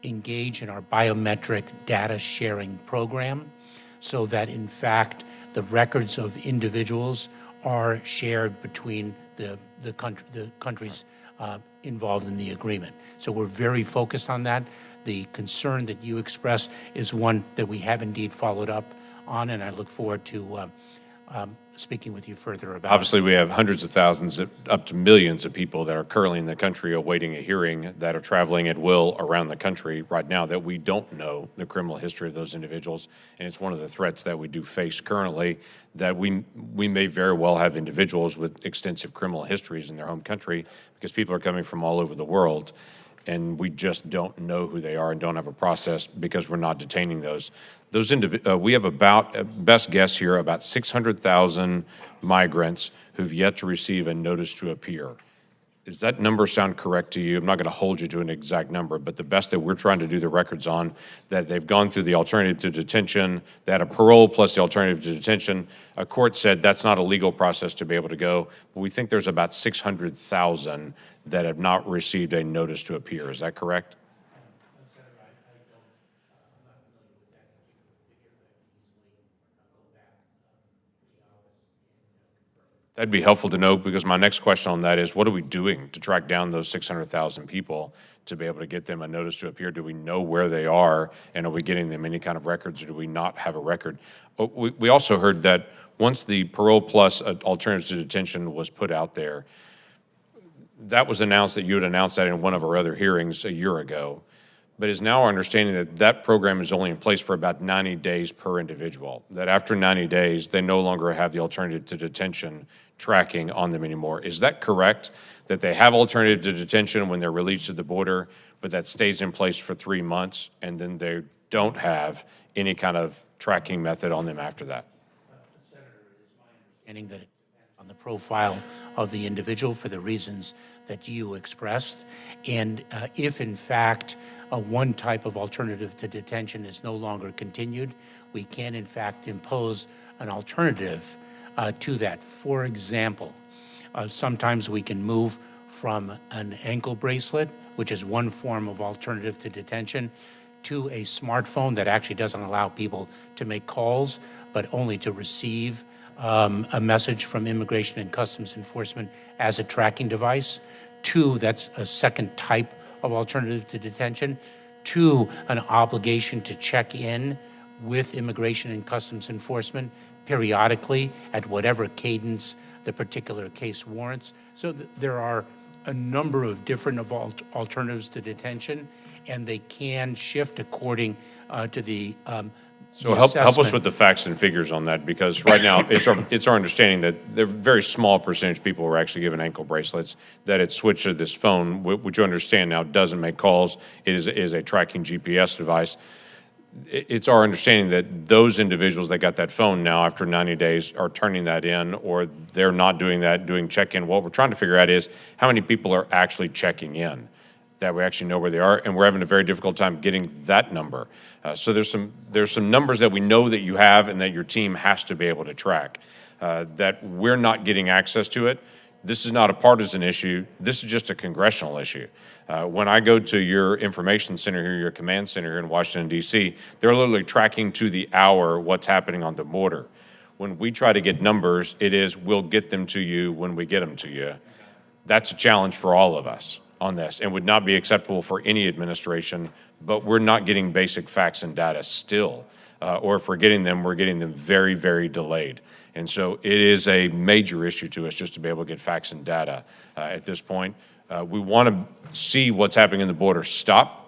engage in our biometric data sharing program so that, in fact, the records of individuals are shared between the countries involved in the agreement. So we're very focused on that. The concern that you expressed is one that we have indeed followed up on, and I look forward to speaking with you further about Obviously, we have hundreds of thousands, up to millions of people that are currently in the country awaiting a hearing that are traveling at will around the country right now that we don't know the criminal history of those individuals. And it's one of the threats that we do face currently, that we may very well have individuals with extensive criminal histories in their home country because people are coming from all over the world. And we just don't know who they are and don't have a process because we're not detaining those. We have about, best guess here, about 600,000 migrants who've yet to receive a notice to appear. Does that number sound correct to you? I'm not going to hold you to an exact number, but the best that we're trying to do the records on, that they've gone through the alternative to detention, they had a parole plus the alternative to detention. A court said that's not a legal process to be able to go, but we think there's about 600,000 that have not received a notice to appear. Is that correct? That'd be helpful to know, because my next question on that is, what are we doing to track down those 600,000 people to be able to get them a notice to appear? Do we know where they are, and are we getting them any kind of records, or do we not have a record? We also heard that once the parole plus alternatives to detention was put out there, that was announced, that you had announced that in one of our other hearings a year ago. But it's now our understanding that that program is only in place for about 90 days per individual, that after 90 days, they no longer have the alternative to detention tracking on them anymore. Is that correct, that they have alternative to detention when they're released to the border, but that stays in place for 3 months, and then they don't have any kind of tracking method on them after that? Senator, it is my understanding that it depends on the profile of the individual for the reasons that you expressed. And if, in fact, one type of alternative to detention is no longer continued, we can, in fact, impose an alternative to that. For example, sometimes we can move from an ankle bracelet, which is one form of alternative to detention, to a smartphone that actually doesn't allow people to make calls, but only to receive a message from Immigration and Customs Enforcement as a tracking device. Two, that's a second type of alternative to detention. Two, an obligation to check in with Immigration and Customs Enforcement periodically at whatever cadence the particular case warrants. So there are a number of different alternatives to detention, and they can shift according to the So help us with the facts and figures on that, because right now it's our understanding that there are a very small percentage of people who are actually given ankle bracelets, that it's switched to this phone, which you understand now doesn't make calls. It is a tracking GPS device. It's our understanding that those individuals that got that phone now after 90 days are turning that in, or they're not doing that, doing check-in. What we're trying to figure out is how many people are actually checking in, that we actually know where they are, and we're having a very difficult time getting that number. So there's some numbers that we know that you have and that your team has to be able to track, that we're not getting access to it. This is not a partisan issue. This is just a congressional issue. When I go to your information center here, your command center here in Washington, D.C., they're literally tracking to the hour what's happening on the border. When we try to get numbers, it is, we'll get them to you when we get them to you. That's a challenge for all of us. on this and would not be acceptable for any administration, but we're not getting basic facts and data still. Or if we're getting them very, very delayed. And so it is a major issue to us just to be able to get facts and data at this point. We want to see what's happening in the border stop.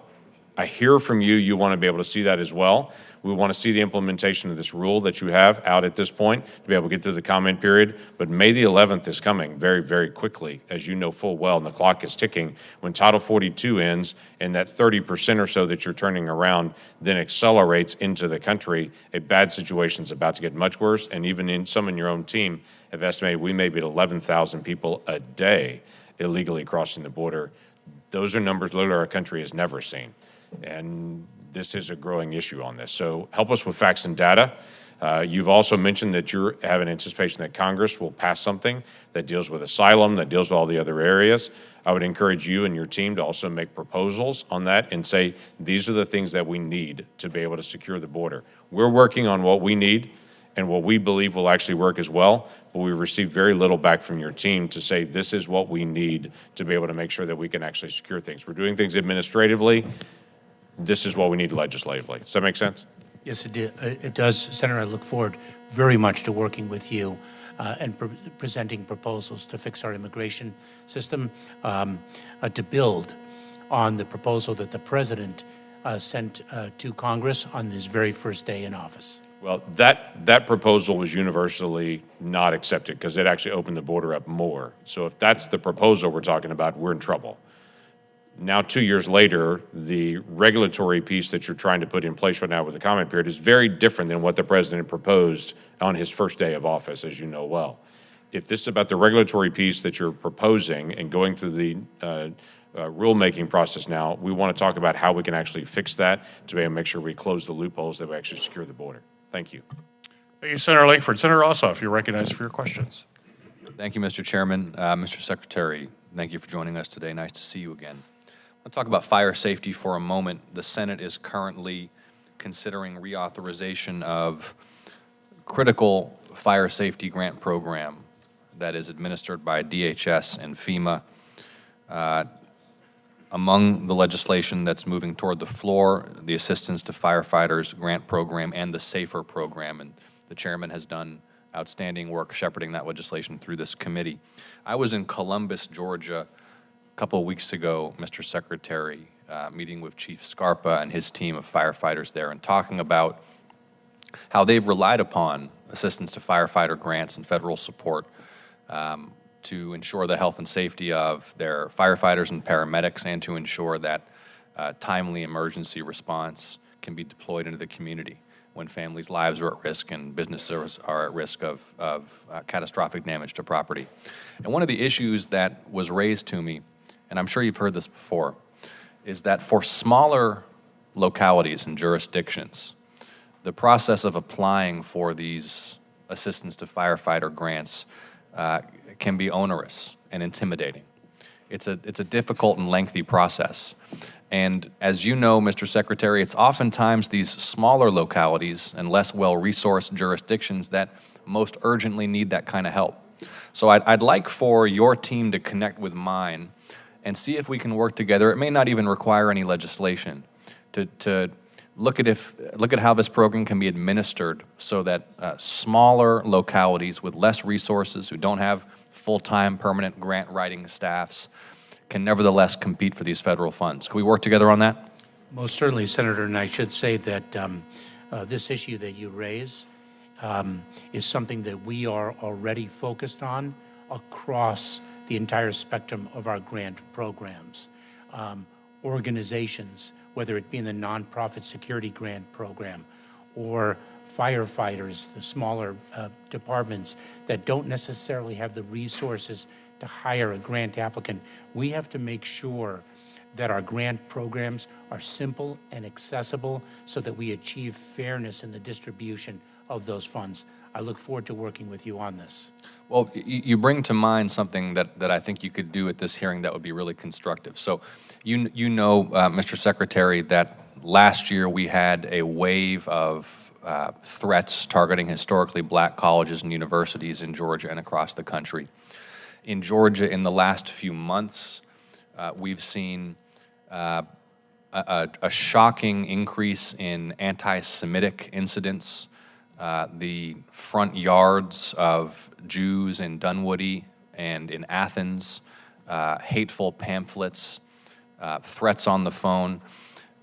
I hear from you, you want to be able to see that as well. We want to see the implementation of this rule that you have out at this point to be able to get through the comment period. But May the 11th is coming very, very quickly, as you know full well, and the clock is ticking. When Title 42 ends and that 30% or so that you're turning around then accelerates into the country, a bad situation is about to get much worse. And even in some in your own team have estimated we may be at 11,000 people a day illegally crossing the border. Those are numbers literally our country has never seen. And this is a growing issue on this. So help us with facts and data. You've also mentioned that you have an anticipation that Congress will pass something that deals with asylum, that deals with all the other areas. I would encourage you and your team to also make proposals on that and say, these are the things that we need to be able to secure the border. We're working on what we need and what we believe will actually work as well, but we've received very little back from your team to say this is what we need to be able to make sure that we can actually secure things. We're doing things administratively. This is what we need legislatively. Does that make sense? Yes, it does. Senator, I look forward very much to working with you and presenting proposals to fix our immigration system, to build on the proposal that the president sent to Congress on his very first day in office. Well, that proposal was universally not accepted because it actually opened the border up more. So if that's the proposal we're talking about, we're in trouble. Now, 2 years later, the regulatory piece that you're trying to put in place right now with the comment period is very different than what the president proposed on his first day of office, as you know well. If this is about the regulatory piece that you're proposing and going through the rulemaking process now, we want to talk about how we can actually fix that to be able to make sure we close the loopholes that we actually secure the border. Thank you. Thank you, Senator Langford. Senator Ossoff, you're recognized for your questions. Thank you, Mr. Chairman. Mr. Secretary, thank you for joining us today. Nice to see you again. I'll talk about fire safety for a moment. The Senate is currently considering reauthorization of critical fire safety grant program that is administered by DHS and FEMA. Among the legislation that's moving toward the floor, the Assistance to Firefighters Grant Program and the SAFER program, and the chairman has done outstanding work shepherding that legislation through this committee. I was in Columbus, Georgia, a couple of weeks ago, Mr. Secretary, meeting with Chief Scarpa and his team of firefighters there and talking about how they've relied upon assistance to firefighter grants and federal support to ensure the health and safety of their firefighters and paramedics and to ensure that timely emergency response can be deployed into the community when families' lives are at risk and businesses are at risk of catastrophic damage to property. And one of the issues that was raised to me, and I'm sure you've heard this before, is that for smaller localities and jurisdictions, the process of applying for these assistance to firefighter grants can be onerous and intimidating. It's a difficult and lengthy process. And as you know, Mr. Secretary, it's oftentimes these smaller localities and less well-resourced jurisdictions that most urgently need that kind of help. So I'd like for your team to connect with mine and see if we can work together. It may not even require any legislation to look at how this program can be administered so that smaller localities with less resources, who don't have full-time permanent grant writing staffs, can nevertheless compete for these federal funds. Can we work together on that? Most certainly, Senator, and I should say that this issue that you raise is something that we are already focused on across the entire spectrum of our grant programs. Organizations, whether it be in the nonprofit security grant program or firefighters, the smaller departments that don't necessarily have the resources to hire a grant applicant, we have to make sure that our grant programs are simple and accessible so that we achieve fairness in the distribution of those funds. I look forward to working with you on this. Well, you bring to mind something that I think you could do at this hearing that would be really constructive. So you know, Mr. Secretary, that last year we had a wave of threats targeting historically black colleges and universities in Georgia and across the country. In Georgia, in the last few months, We've seen a shocking increase in anti-Semitic incidents. The front yards of Jews in Dunwoody and in Athens, hateful pamphlets, threats on the phone.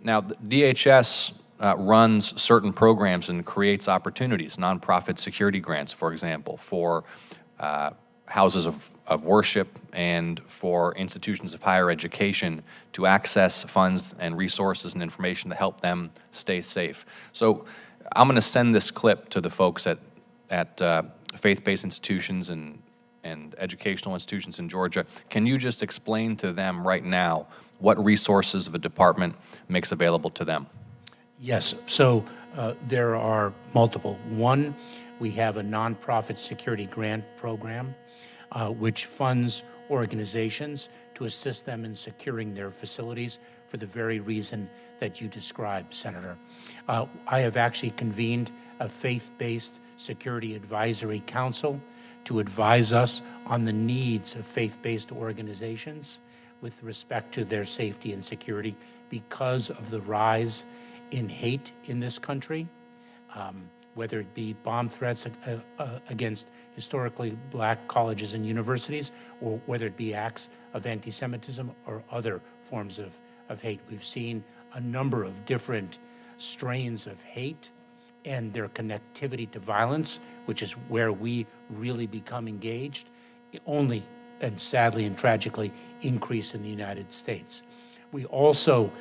Now, the DHS runs certain programs and creates opportunities, nonprofit security grants, for example, for houses of worship and for institutions of higher education to access funds and resources and information to help them stay safe. So I'm going to send this clip to the folks at faith-based institutions and educational institutions in Georgia. Can you just explain to them right now what resources the department makes available to them? Yes, so there are multiple. One, we have a nonprofit security grant program which funds organizations to assist them in securing their facilities for the very reason that you described, Senator. I have actually convened a faith-based security advisory council to advise us on the needs of faith-based organizations with respect to their safety and security because of the rise in hate in this country, whether it be bomb threats against historically black colleges and universities, or whether it be acts of anti-Semitism or other forms of hate. We've seen a number of different strains of hate and their connectivity to violence, which is where we really become engaged, only, and sadly and tragically, increase in the United States. We also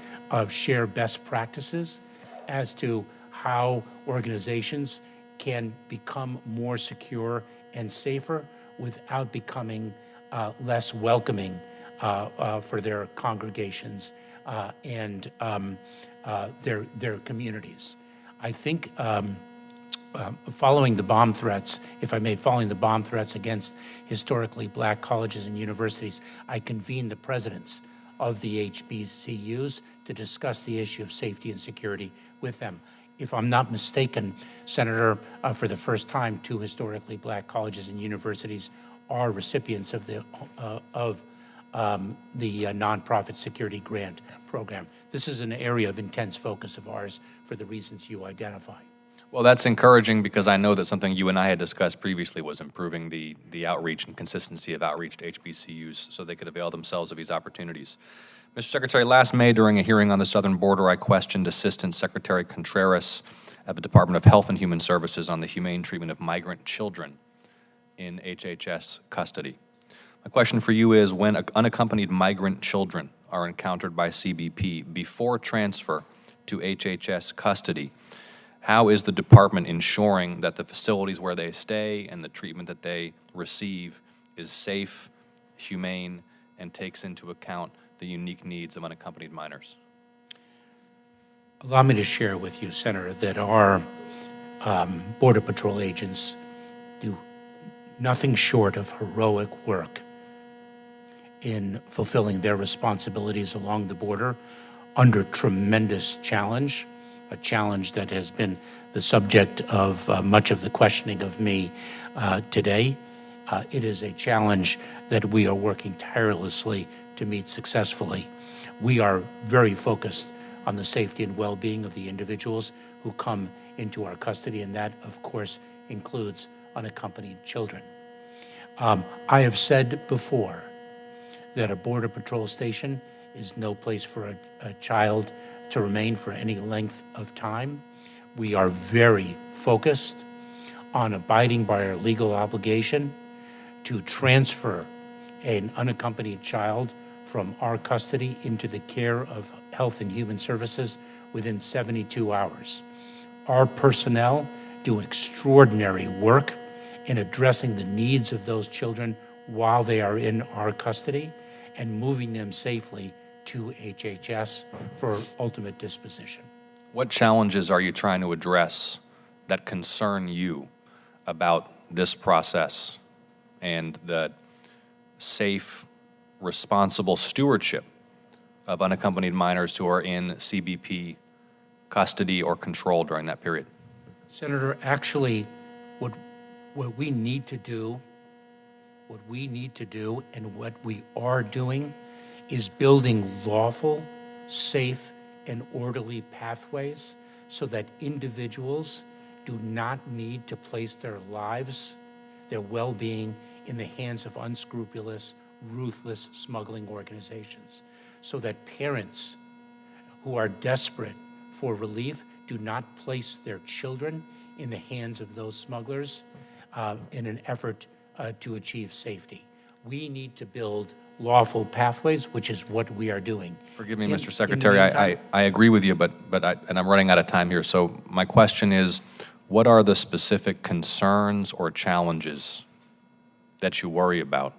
share best practices as to how organizations can become more secure and safer without becoming less welcoming for their congregations and their communities. I think following the bomb threats, if I may, following the bomb threats against historically black colleges and universities, I convened the presidents of the HBCUs to discuss the issue of safety and security with them. If I'm not mistaken, Senator, for the first time, 2 historically black colleges and universities are recipients of the nonprofit security grant program. This is an area of intense focus of ours for the reasons you identify. Well, that's encouraging because I know that something you and I had discussed previously was improving the outreach and consistency of outreach to HBCUs so they could avail themselves of these opportunities. Mr. Secretary, last May during a hearing on the southern border, I questioned Assistant Secretary Contreras at the Department of Health and Human Services on the humane treatment of migrant children in HHS custody. My question for you is, when unaccompanied migrant children are encountered by CBP before transfer to HHS custody, how is the department ensuring that the facilities where they stay and the treatment that they receive is safe, humane, and takes into account the unique needs of unaccompanied minors? Allow me to share with you, Senator, that our Border Patrol agents do nothing short of heroic work in fulfilling their responsibilities along the border under tremendous challenge, a challenge that has been the subject of much of the questioning of me today. It is a challenge that we are working tirelessly to meet successfully. We are very focused on the safety and well-being of the individuals who come into our custody, and that, of course, includes unaccompanied children. I have said before that a Border Patrol station is no place for a child to remain for any length of time. We are very focused on abiding by our legal obligation to transfer an unaccompanied child from our custody into the care of Health and Human Services within 72 hours. Our personnel do extraordinary work in addressing the needs of those children while they are in our custody and moving them safely to HHS for ultimate disposition. What challenges are you trying to address that concern you about this process and the safe, responsible stewardship of unaccompanied minors who are in CBP custody or control during that period? Senator, actually, what we need to do and what we are doing is building lawful, safe, and orderly pathways so that individuals do not need to place their lives, their well-being, in the hands of unscrupulous, ruthless smuggling organizations, so that parents who are desperate for relief do not place their children in the hands of those smugglers in an effort to achieve safety. We need to build lawful pathways, which is what we are doing. Forgive me, In- Mr. in the Secretary, meantime- I agree with you, but and I'm running out of time here. So my question is, what are the specific concerns or challenges that you worry about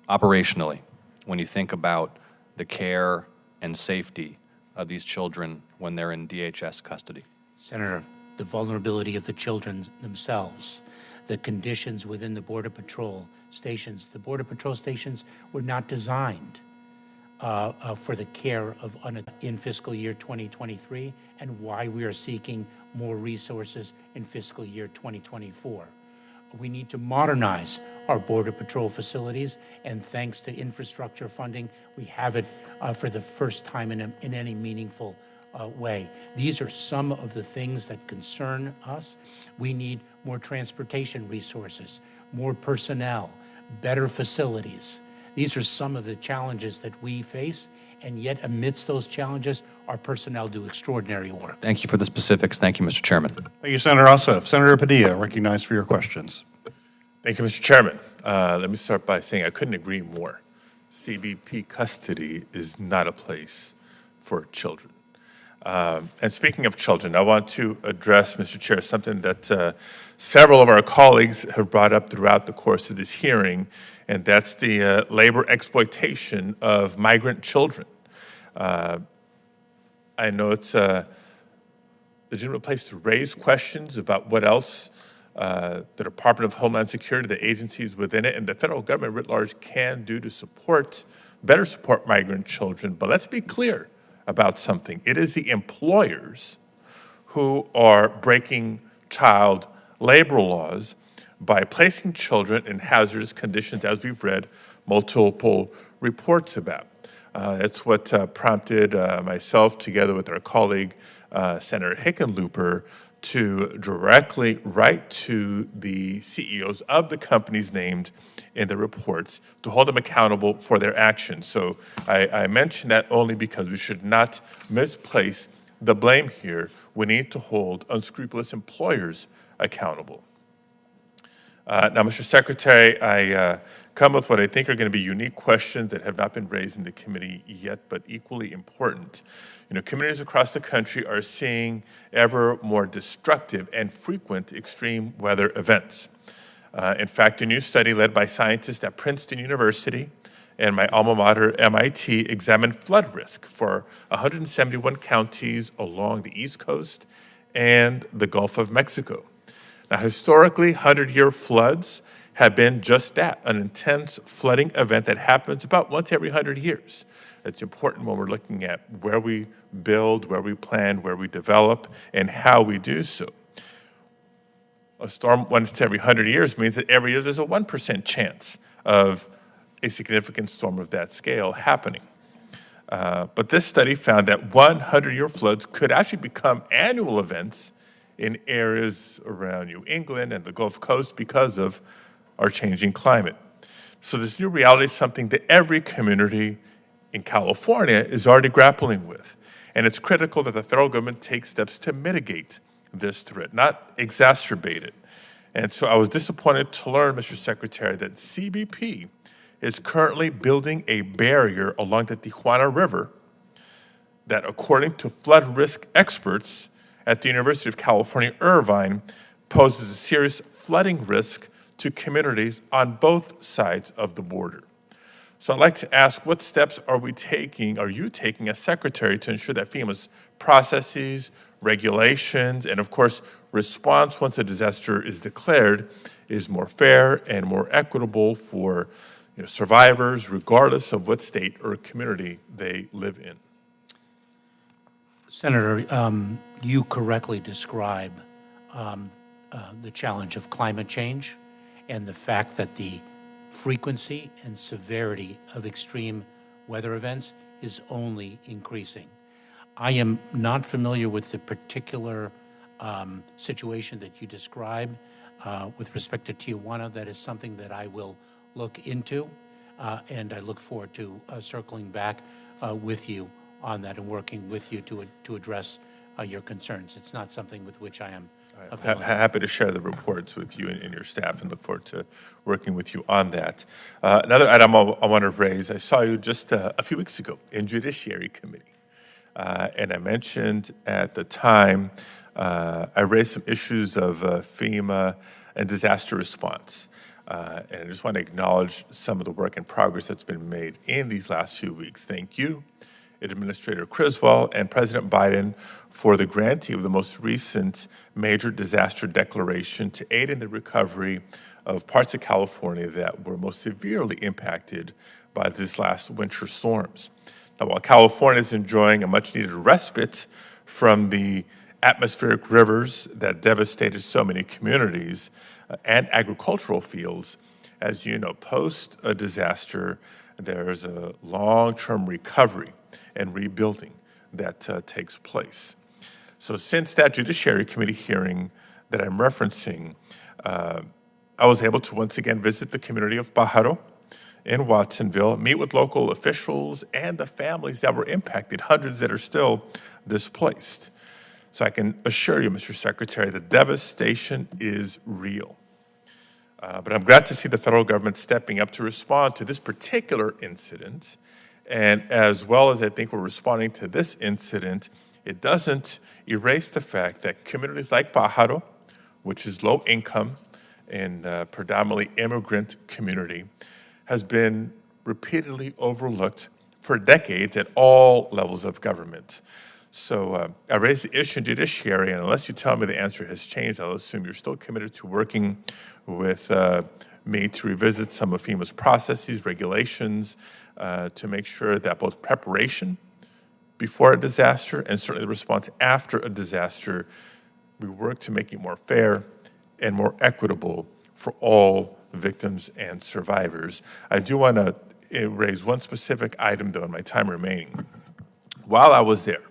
operationally when you think about the care and safety of these children when they're in DHS custody? Senator, the vulnerability of the children themselves, the conditions within the Border Patrol stations. The Border Patrol stations were not designed for the care of in fiscal year 2023, and why we are seeking more resources in fiscal year 2024. We need to modernize our Border Patrol facilities, and thanks to infrastructure funding, we have it for the first time in any meaningful way. These are some of the things that concern us. We need more transportation resources, more personnel, better facilities. These are some of the challenges that we face, and yet amidst those challenges, our personnel do extraordinary work. Thank you for the specifics. Thank you, Mr. Chairman. Thank you, Senator Ossoff. Senator Padilla, recognized for your questions. Thank you, Mr. Chairman. Let me start by saying I couldn't agree more. CBP custody is not a place for children. And speaking of children, I want to address, Mr. Chair, something that several of our colleagues have brought up throughout the course of this hearing, and that's the labor exploitation of migrant children. I know it's a legitimate place to raise questions about what else the Department of Homeland Security, the agencies within it, and the federal government writ large can do to better support migrant children. But let's be clear about something. It is the employers who are breaking child labor laws by placing children in hazardous conditions, as we've read multiple reports about. That's what prompted myself, together with our colleague, Senator Hickenlooper, to directly write to the CEOs of the companies named in the reports to hold them accountable for their actions. So I mention that only because we should not misplace the blame here. We need to hold unscrupulous employers accountable. Now, Mr. Secretary, I come with what I think are going to be unique questions that have not been raised in the committee yet, but equally important. You know, communities across the country are seeing ever more destructive and frequent extreme weather events. In fact, a new study led by scientists at Princeton University and my alma mater, MIT, examined flood risk for 171 counties along the East Coast and the Gulf of Mexico. Now, historically, 100-year floods have been just that, an intense flooding event that happens about once every 100 years. It's important when we're looking at where we build, where we plan, where we develop, and how we do so. A storm once every 100 years means that every year there's a 1% chance of a significant storm of that scale happening. But this study found that 100-year floods could actually become annual events in areas around New England and the Gulf Coast because of our changing climate. So this new reality is something that every community in California is already grappling with. And it's critical that the federal government take steps to mitigate this threat, not exacerbate it. And so I was disappointed to learn, Mr. Secretary, that CBP is currently building a barrier along the Tijuana River that, according to flood risk experts at the University of California, Irvine, poses a serious flooding risk to communities on both sides of the border. So I'd like to ask, what steps are you taking as Secretary to ensure that FEMA's processes, regulations, and of course, response once a disaster is declared is more fair and more equitable for survivors, regardless of what state or community they live in? Senator, you correctly describe the challenge of climate change and the fact that the frequency and severity of extreme weather events is only increasing. I am not familiar with the particular situation that you describe with respect to Tijuana. That is something that I will look into, and I look forward to circling back with you on that and working with you to address your concerns. It's not something with which I am familiar. Happy to share the reports with you and your staff, and look forward to working with you on that. Another item I want to raise, I saw you just a few weeks ago in Judiciary Committee. And I mentioned at the time, I raised some issues of FEMA and disaster response. And I just want to acknowledge some of the work and progress that's been made in these last few weeks. Thank you, Administrator Criswell and President Biden, for the grantee of the most recent major disaster declaration to aid in the recovery of parts of California that were most severely impacted by these last winter storms. Now, while California is enjoying a much-needed respite from the atmospheric rivers that devastated so many communities and agricultural fields, as you know, post a disaster, there's a long-term recovery and rebuilding that takes place. So since that Judiciary Committee hearing that I'm referencing, I was able to once again visit the community of Pájaro in Watsonville, meet with local officials and the families that were impacted, hundreds that are still displaced. So I can assure you, Mr. Secretary, the devastation is real. But I'm glad to see the federal government stepping up to respond to this particular incident. And as well as I think we're responding to this incident, it doesn't erase the fact that communities like Pájaro, which is low income and predominantly immigrant community, has been repeatedly overlooked for decades at all levels of government. So I raised the issue in Judiciary, and unless you tell me the answer has changed, I'll assume you're still committed to working with me to revisit some of FEMA's processes, regulations, to make sure that both preparation before a disaster and certainly the response after a disaster, we work to make it more fair and more equitable for all victims and survivors. I do want to raise one specific item, though, in my time remaining. While I was there,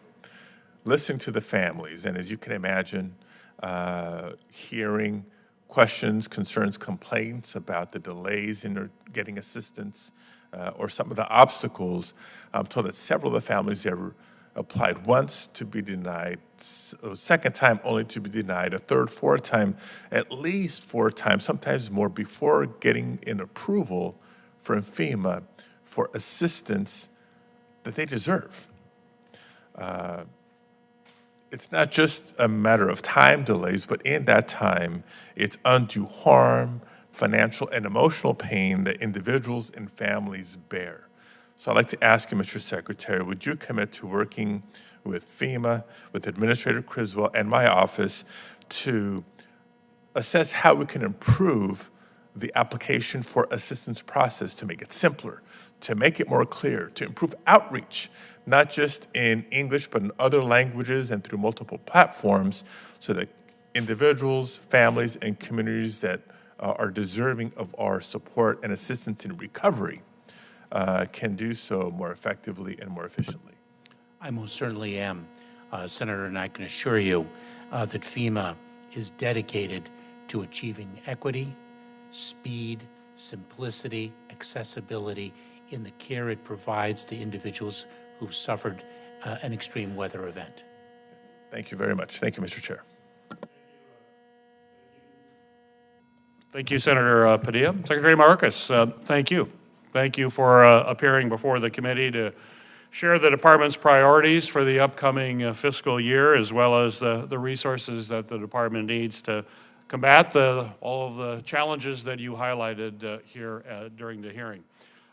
listening to the families, and as you can imagine, hearing questions, concerns, complaints about the delays in getting assistance or some of the obstacles, I'm told that several of the families there applied once to be denied, a second time only to be denied, a third, fourth time, at least 4 times, sometimes more, before getting an approval from FEMA for assistance that they deserve. It's not just a matter of time delays, but in that time, it's undue harm, financial and emotional pain that individuals and families bear. So I'd like to ask you, Mr. Secretary, would you commit to working with FEMA, with Administrator Criswell and my office to assess how we can improve the application for assistance process to make it simpler, to make it more clear, to improve outreach, not just in English, but in other languages and through multiple platforms, so that individuals, families, and communities that are deserving of our support and assistance in recovery can do so more effectively and more efficiently. I most certainly am, Senator, and I can assure you that FEMA is dedicated to achieving equity, speed, simplicity, accessibility in the care it provides to individuals who've suffered an extreme weather event. Thank you very much. Thank you, Mr. Chair. Thank you, Senator Padilla. Secretary Mayorkas, thank you. Thank you for appearing before the committee to share the department's priorities for the upcoming fiscal year, as well as the resources that the department needs to combat all of the challenges that you highlighted here during the hearing.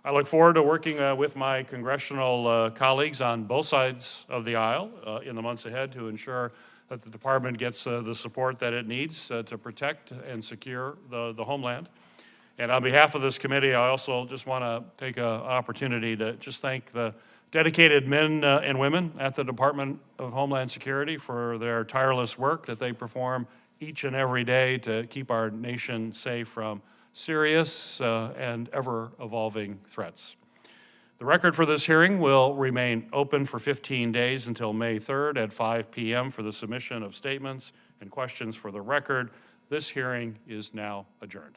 I look forward to working with my congressional colleagues on both sides of the aisle in the months ahead to ensure that the department gets the support that it needs to protect and secure the homeland. And on behalf of this committee, I also just want to take an opportunity to just thank the dedicated men and women at the Department of Homeland Security for their tireless work that they perform each and every day to keep our nation safe from serious and ever-evolving threats. The record for this hearing will remain open for 15 days until May 3rd at 5 p.m. for the submission of statements and questions for the record. This hearing is now adjourned.